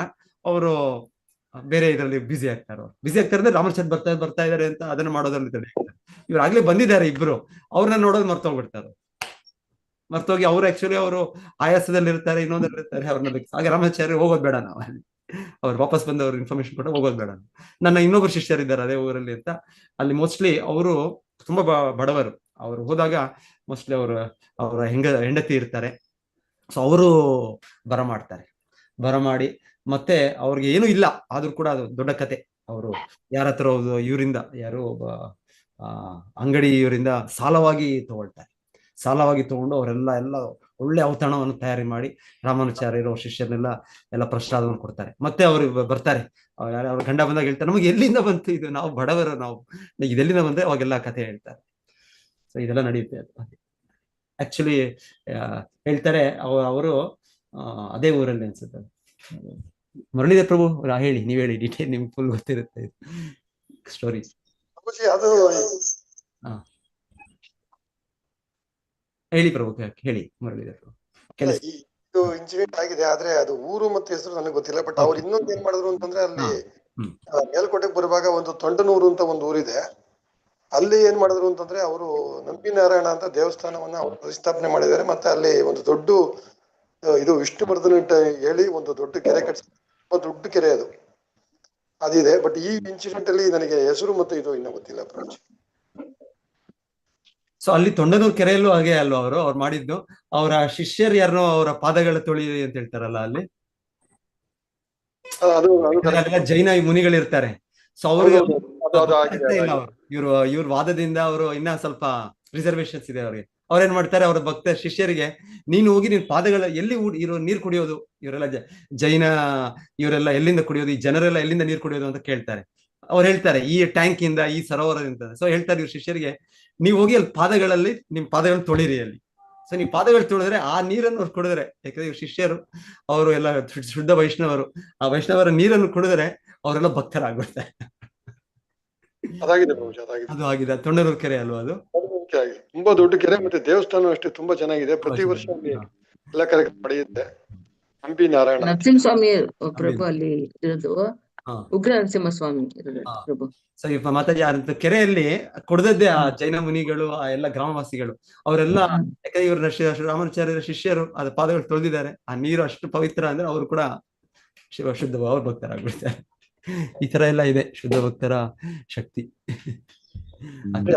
ಅವರು ಬೇರೆ ಇದರಲ್ಲಿ ಬ್ಯುಸಿ ಆಗ್ತಾರೆ ಅಂದ್ರೆ ರಾಮಾಚಾರ್ಯ ಬರ್ತಾ ಇದಾರೆ ಅಂತ ಅದನ್ನ ಮಾಡೋದ್ರಲ್ಲಿ ಇವ್ರು ಆಗ್ಲೇ ಬಂದಿದ್ದಾರೆ ಇಬ್ರು, ಅವ್ರನ್ನ ನೋಡೋದು ಮರ್ತೋಗ್ಬಿಡ್ತಾರೆ. ಮರ್ತೋಗಿ ಅವ್ರು ಆಕ್ಚುಲಿ ಅವರು ಆಯಾಸದಲ್ಲಿ ಇರ್ತಾರೆ, ಇನ್ನೊಂದಲ್ಲಿ ಇರ್ತಾರೆ, ಅವ್ರನ್ನ ಹಾಗೆ ರಾಮಾಚಾರ್ಯ ಹೋಗೋದ್ ಬೇಡ, ನಾವು ಅವ್ರು ವಾಪಸ್ ಬಂದು ಅವ್ರ ಇನ್ಫಾರ್ಮೇಶನ್ ಕೊಟ್ಟು ಹೋಗೋದ್ ಬೇಡ, ನನ್ನ ಇನ್ನೊಬ್ರು ಶಿಷ್ಯರಿದ್ದಾರೆ ಅದೇ ಊರಲ್ಲಿ ಅಂತ. ಅಲ್ಲಿ ಮೋಸ್ಟ್ಲಿ ಅವರು ತುಂಬಾ ಬಡವರು. ಅವ್ರು ಹೋದಾಗ ಮೋಸ್ಟ್ಲಿ ಅವರ ಹೆಂಡತಿ ಇರ್ತಾರೆ. ಸೊ ಅವರು ಬರಮಾಡಿ ಮತ್ತೆ ಅವ್ರಿಗೆ ಏನು ಇಲ್ಲ ಆದ್ರೂ ಕೂಡ ಅದು ದೊಡ್ಡ ಕತೆ. ಅವರು ಯಾರ ಹತ್ರ ಇವರಿಂದ ಯಾರು ಒಬ್ಬ ಅಂಗಡಿ ಇವರಿಂದ ಸಾಲವಾಗಿ ತಗೊಂಡು ಅವರೆಲ್ಲ ಒಳ್ಳೆ ಔತಣವನ್ನು ತಯಾರಿ ಮಾಡಿ ರಾಮಾನುಜಾಚಾರ್ಯರು ಶಿಷ್ಯರನ್ನೆಲ್ಲ ಪ್ರಸಾದವನ್ನು ಕೊಡ್ತಾರೆ. ಮತ್ತೆ ಅವರು ಬರ್ತಾರೆ, ಅವ್ರ ಗಂಡ ಬಂದಾಗ ಹೇಳ್ತಾರೆ, ನಮಗೆ ಎಲ್ಲಿಂದ ಬಂತು ಇದು, ನಾವು ಬಡವರು, ನಾವು ಇದೆಲ್ಲಿಂದ ಬಂದ್ರೆ ಅವಾಗೆಲ್ಲ ಕತೆ ಹೇಳ್ತಾರೆ. ಸೊ ಇದೆಲ್ಲ ನಡೆಯುತ್ತೆ. ಆಕ್ಚುಲಿ ಹೇಳ್ತಾರೆ ಅವರು ಅದೇ ಊರಲ್ಲಿ ಅನ್ಸುತ್ತೆ. ಮುರಳೀಧರ್ ಪ್ರಭು ಹೇಳಿ, ನೀವ್ ಹೇಳಿ, ಡೀಟೇಲ್ ನಿಮ್ಗೆ ಫುಲ್ ಗೊತ್ತಿರುತ್ತೆ ಸ್ಟೋರಿ. ಅದು ಹೇಳಿ ಪ್ರಭು, ಹೇಳಿ ಮುರಳೀಧರ್ ಪ್ರಭು. ಇದು ಇನ್ಸಿಡೆಂಟ್ ಆಗಿದೆ, ಆದ್ರೆ ಅದು ಊರು ಮತ್ತೆ ಹೆಸರು ನನಗೆ ಗೊತ್ತಿಲ್ಲ. ಬಟ್ ಅವ್ರು ಇನ್ನೊಂದು ಏನ್ ಮಾಡಿದ್ರು ಅಂತಂದ್ರೆ, ಅಲ್ಲಿ ಮೇಲ್ಕೋಟೆಗೆ ಬರುವಾಗ ಒಂದು ತೊಂಡನೂರು ಅಂತ ಒಂದು ಊರಿದೆ, ಅಲ್ಲಿ ಏನ್ ಮಾಡಿದ್ರು ಅಂತಂದ್ರೆ ಅವರು ನಂಬಿನಾರಾಯಣ ಅಂತ ದೇವಸ್ಥಾನವನ್ನ ಅವರು ಪ್ರತಿಷ್ಠಾಪನೆ ಮಾಡಿದ್ದಾರೆ. ಮತ್ತೆ ಅಲ್ಲಿ ಒಂದು ದೊಡ್ಡ ಇದು ವಿಷ್ಣುವರ್ಧನ ಹೇಳಿ ಒಂದು ದೊಡ್ಡ ಕೆರೆ ದೊಡ್ಡ ಕೆರೆ ಅದಿದೆ. ಬಟ್ ಈ ಇನ್ಸಿಡೆಂಟ್ ಅಲ್ಲಿ ನನಗೆ ಹೆಸರು ಮತ್ತೆ ಇದು ಇನ್ನೂ ಗೊತ್ತಿಲ್ಲ ಪ್ರಪಂಚ. ಸೊ ಅಲ್ಲಿ ತೊಂಡನೂರು ಕೆರೆಯಲ್ಲೂ ಹಾಗೆ ಅಲ್ವಾ ಅವ್ರು ಮಾಡಿದ್ದು. ಅವರ ಶಿಷ್ಯರು ಯಾರು ಅವರ ಪಾದಗಳ ತೊಳಿ ಅಂತ ಹೇಳ್ತಾರಲ್ಲ, ಅಲ್ಲಿ ಜೈನ ಮುನಿಗಳಿರ್ತಾರೆ. ಸೊ ಅವ್ರಿಗೆ ಇವ್ರ ವಾದದಿಂದ ಅವರು ಇನ್ನ ಸ್ವಲ್ಪ ರಿಸರ್ವೇಶನ್ಸ್ ಇದೆ ಅವ್ರಿಗೆ, ಅವ್ರೇನ್ ಮಾಡ್ತಾರೆ, ಅವ್ರ ಭಕ್ತ ಶಿಷ್ಯರಿಗೆ ನೀನು ಹೋಗಿ ನಿನ್ ಪಾದಗಳ ಎಲ್ಲಿ ಇರೋ ನೀರು ಕುಡಿಯೋದು, ಇವರೆಲ್ಲ ಜೈನ ಇವರೆಲ್ಲ ಎಲ್ಲಿಂದ ಕುಡಿಯೋದು, ಈ ಜನರೆಲ್ಲ ಎಲ್ಲಿಂದ ನೀರು ಕುಡಿಯೋದು ಅಂತ ಕೇಳ್ತಾರೆ. ಅವ್ರು ಹೇಳ್ತಾರೆ ಈ ಟ್ಯಾಂಕ್ ಇಂದ, ಈ ಸರೋವರದಿಂದ. ಸೊ ಹೇಳ್ತಾರೆ ಇವ್ರ ಶಿಷ್ಯರಿಗೆ, ನೀವು ಹೋಗಿ ಅಲ್ಲಿ ಪಾದಗಳಲ್ಲಿ ನಿಮ್ ಪಾದಗಳನ್ನ ತೊಳಿರಿ ಅಲ್ಲಿ. ಸೊ ನೀವು ಪಾದಗಳು ತೊಳೆದ್ರೆ ಆ ನೀರನ್ನು ಅವ್ರು ಕುಡಿದ್ರೆ, ಯಾಕಂದ್ರೆ ಇವ್ರ ಶಿಷ್ಯರು ಅವರು ಎಲ್ಲ ಶುದ್ಧ ವೈಷ್ಣವರು, ಆ ವೈಷ್ಣವರ ನೀರನ್ನು ಕುಡಿದ್ರೆ ಅವರೆಲ್ಲ ಭಕ್ತರಾಗ್ಬಿಡ್ತಾರೆ. ಅದಾಗಿದೆ ಪ್ರಭುಜಿ, ಅದಾಗಿದೆ. ಅದು ಆಗಿದೆ. ತೊಂಡನೂರು ಕೆರೆ ಅಲ್ವಾ ಅದು? ಮುಖ್ಯ ಆಗಿದೆ. ತುಂಬಾ ದೊಡ್ಡ ಕೆರೆ, ಮತ್ತೆ ದೇವಸ್ಥಾನ ಅಷ್ಟೇ ತುಂಬಾ ಚೆನ್ನಾಗಿದೆ. ಪ್ರತಿ ವರ್ಷ ಅಲ್ಲಿ ಎಲ್ಲ ಕಾರ್ಯಕ್ರಮ ನಡೆಯುತ್ತೆ. ಹಂಪಿ ನಾರಾಯಣ ನರಸಿಂಹಸ್ವಾಮಿ ಪ್ರಭು ಅಲ್ಲಿ ಇರೋದು, ಹಾ. ಉಗ್ರ ನರಸಿಂಹಸ್ವಾಮಿ ಇರೋದು ಹಾ. ಪ್ರಭು. ಸೊ ಈ ಮಾತಾಜಿ ಅಂತ ಕೆರೆಯಲ್ಲಿ ಕುಡ್ದದ್ದೇ ಆ ಜೈನ ಮುನಿಗಳು, ಆ ಎಲ್ಲ ಗ್ರಾಮವಾಸಿಗಳು ಅವರೆಲ್ಲ, ಯಾಕಂದ್ರೆ ಇವ್ರ ರಾಮಾಚಾರ್ಯರ ಶಿಷ್ಯರು ಅದ ಪಾದಗಳು ತೊಳೆದಿದ್ದಾರೆ. ಆ ನೀರು ಅಷ್ಟು ಪವಿತ್ರ ಅಂದ್ರೆ ಅವರು ಕೂಡ ಶುದ್ಧ ಅವ್ರ ಭಕ್ತರಾಗ್ಬಿಡ್ತಾರೆ. ಈ ತರ ಎಲ್ಲ ಇದೆ ಶುದ್ಧ ಭಕ್ತರ ಶಕ್ತಿ.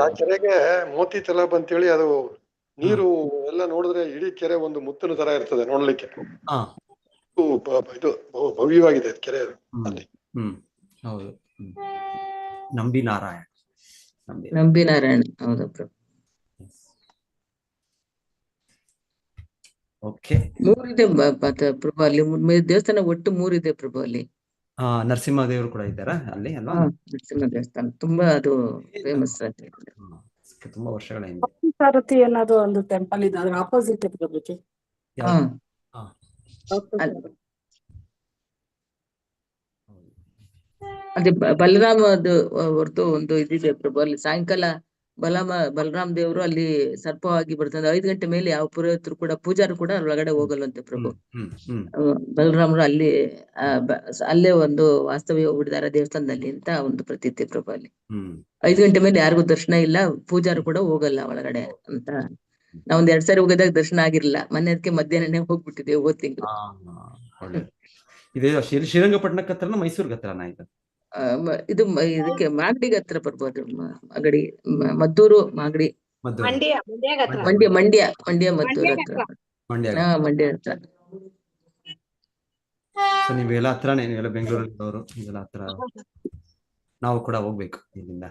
ಆ ಕೆರೆಗೆ ಮೋತಿ ತಲಾಬ್ ಅಂತೇಳಿ, ಅದು ನೀರು ಎಲ್ಲ ನೋಡಿದ್ರೆ ಇಡೀ ಕೆರೆ ಒಂದು ಮುತ್ತಿನ ತರ ಇರ್ತದೆ ನೋಡ್ಲಿಕ್ಕೆ. ಹಾ. ಇದು ಭವ್ಯವಾಗಿದೆ ಕೆರೆ ಅಲ್ಲಿ. ಹೌದು. ನಂಬಿ ನಾರಾಯಣ. ನಂಬಿ ನಾರಾಯಣ, ಹೌದು ಪ್ರಭು. ಓಕೆ. ಮೂರಿದೆ ಪ್ರಭು ಅಲ್ಲಿ ದೇವಸ್ಥಾನ ಒಟ್ಟು 3 ಇದೆ ಪ್ರಭು ಅಲ್ಲಿ. ನರಸಿಂಹ ದೇವರು ಕೂಡ ಇದ್ದಾರಾ ಅಲ್ಲಿ ಅಲ್ವಾ? ನರಸಿಂಹ ದೇವಸ್ಥಾನ ತುಂಬಾ ಅದು ಫೇಮಸ್. ತುಂಬಾ ವರ್ಷಗಳ ಹಿಂದೆ. ಸಾರಥಿ ಅನ್ನೋದು ಒಂದು ಟೆಂಪಲ್ ಇದೆ, ಅದ್ರ ಆಪೋಸಿಟ್ ಪ್ರಭುಜಿ. ಹಾ. ಹಾ. ಅದೇ ಬಲರಾಮ ಅದು ಹೊರತು ಒಂದು ಇದಿದೆ ಪ್ರಭು ಅಲ್ಲಿ. ಸಾಯಂಕಾಲ ಬಲರಾಮ್ ದೇವರು ಅಲ್ಲಿ ಸರ್ಪವಾಗಿ ಬರ್ತಾರೆ. 5 ಗಂಟೆ ಮೇಲೆ ಯಾವ ಪುರೋಹಿತರು ಕೂಡ, ಪೂಜಾರು ಕೂಡ ಒಳಗಡೆ ಹೋಗಲ್ವಂತೆ ಪ್ರಭು. ಬಲರಾಮರು ಅಲ್ಲಿ ಅಲ್ಲೇ ಒಂದು ವಾಸ್ತವ್ಯ ಹೂಡಿದಾರೆ ದೇವಸ್ಥಾನದಲ್ಲಿ ಅಂತ ಒಂದು ಪ್ರತೀತಿ ಪ್ರಭು ಅಲ್ಲಿ. 5 ಗಂಟೆ ಮೇಲೆ ಯಾರಿಗೂ ದರ್ಶನ ಇಲ್ಲ, ಪೂಜಾರು ಕೂಡ ಹೋಗಲ್ಲ ಒಳಗಡೆ ಅಂತ. ನಾವೊಂದ್ 2 ಸಾರಿ ಹೋಗಿದಾಗ ದರ್ಶನ ಆಗಿರ್ಲಿಲ್ಲ. ಮೊನ್ನೆ ಮಧ್ಯಾಹ್ನನೇ ಹೋಗ್ಬಿಟ್ಟಿದೆ ಹೋದ್ ತಿಂಗಳು. ಇದೇ ಶ್ರೀರಂಗಪಟ್ಟಣಕ್ಕೆ ಹತ್ರನ ಮೈಸೂರ್ಗೆ ಹತ್ರನ ಇದು? ಇದು ಇದಕ್ಕೆ ಮಾಗಡಿಗೆ ಹತ್ರ ಪ್ರಭು. ಅದು ಮಾಗಡಿ, ಮದ್ದೂರು, ಮಾಗಡಿ, ಮಂಡ್ಯ ಮದ್ದೂರು ಹತ್ರ. ಮಂಡ್ಯ ಹತ್ರ. ಸೊ ನೀವೆಲ್ಲ ಹತ್ರನೇ, ನೀವೆಲ್ಲ ಬೆಂಗಳೂರಲ್ಲಿ ಅವರು, ಇದೆಲ್ಲ ಹತ್ರ. ನಾವು ಕೂಡ ಹೋಗ್ಬೇಕು ಇಲ್ಲಿಂದ.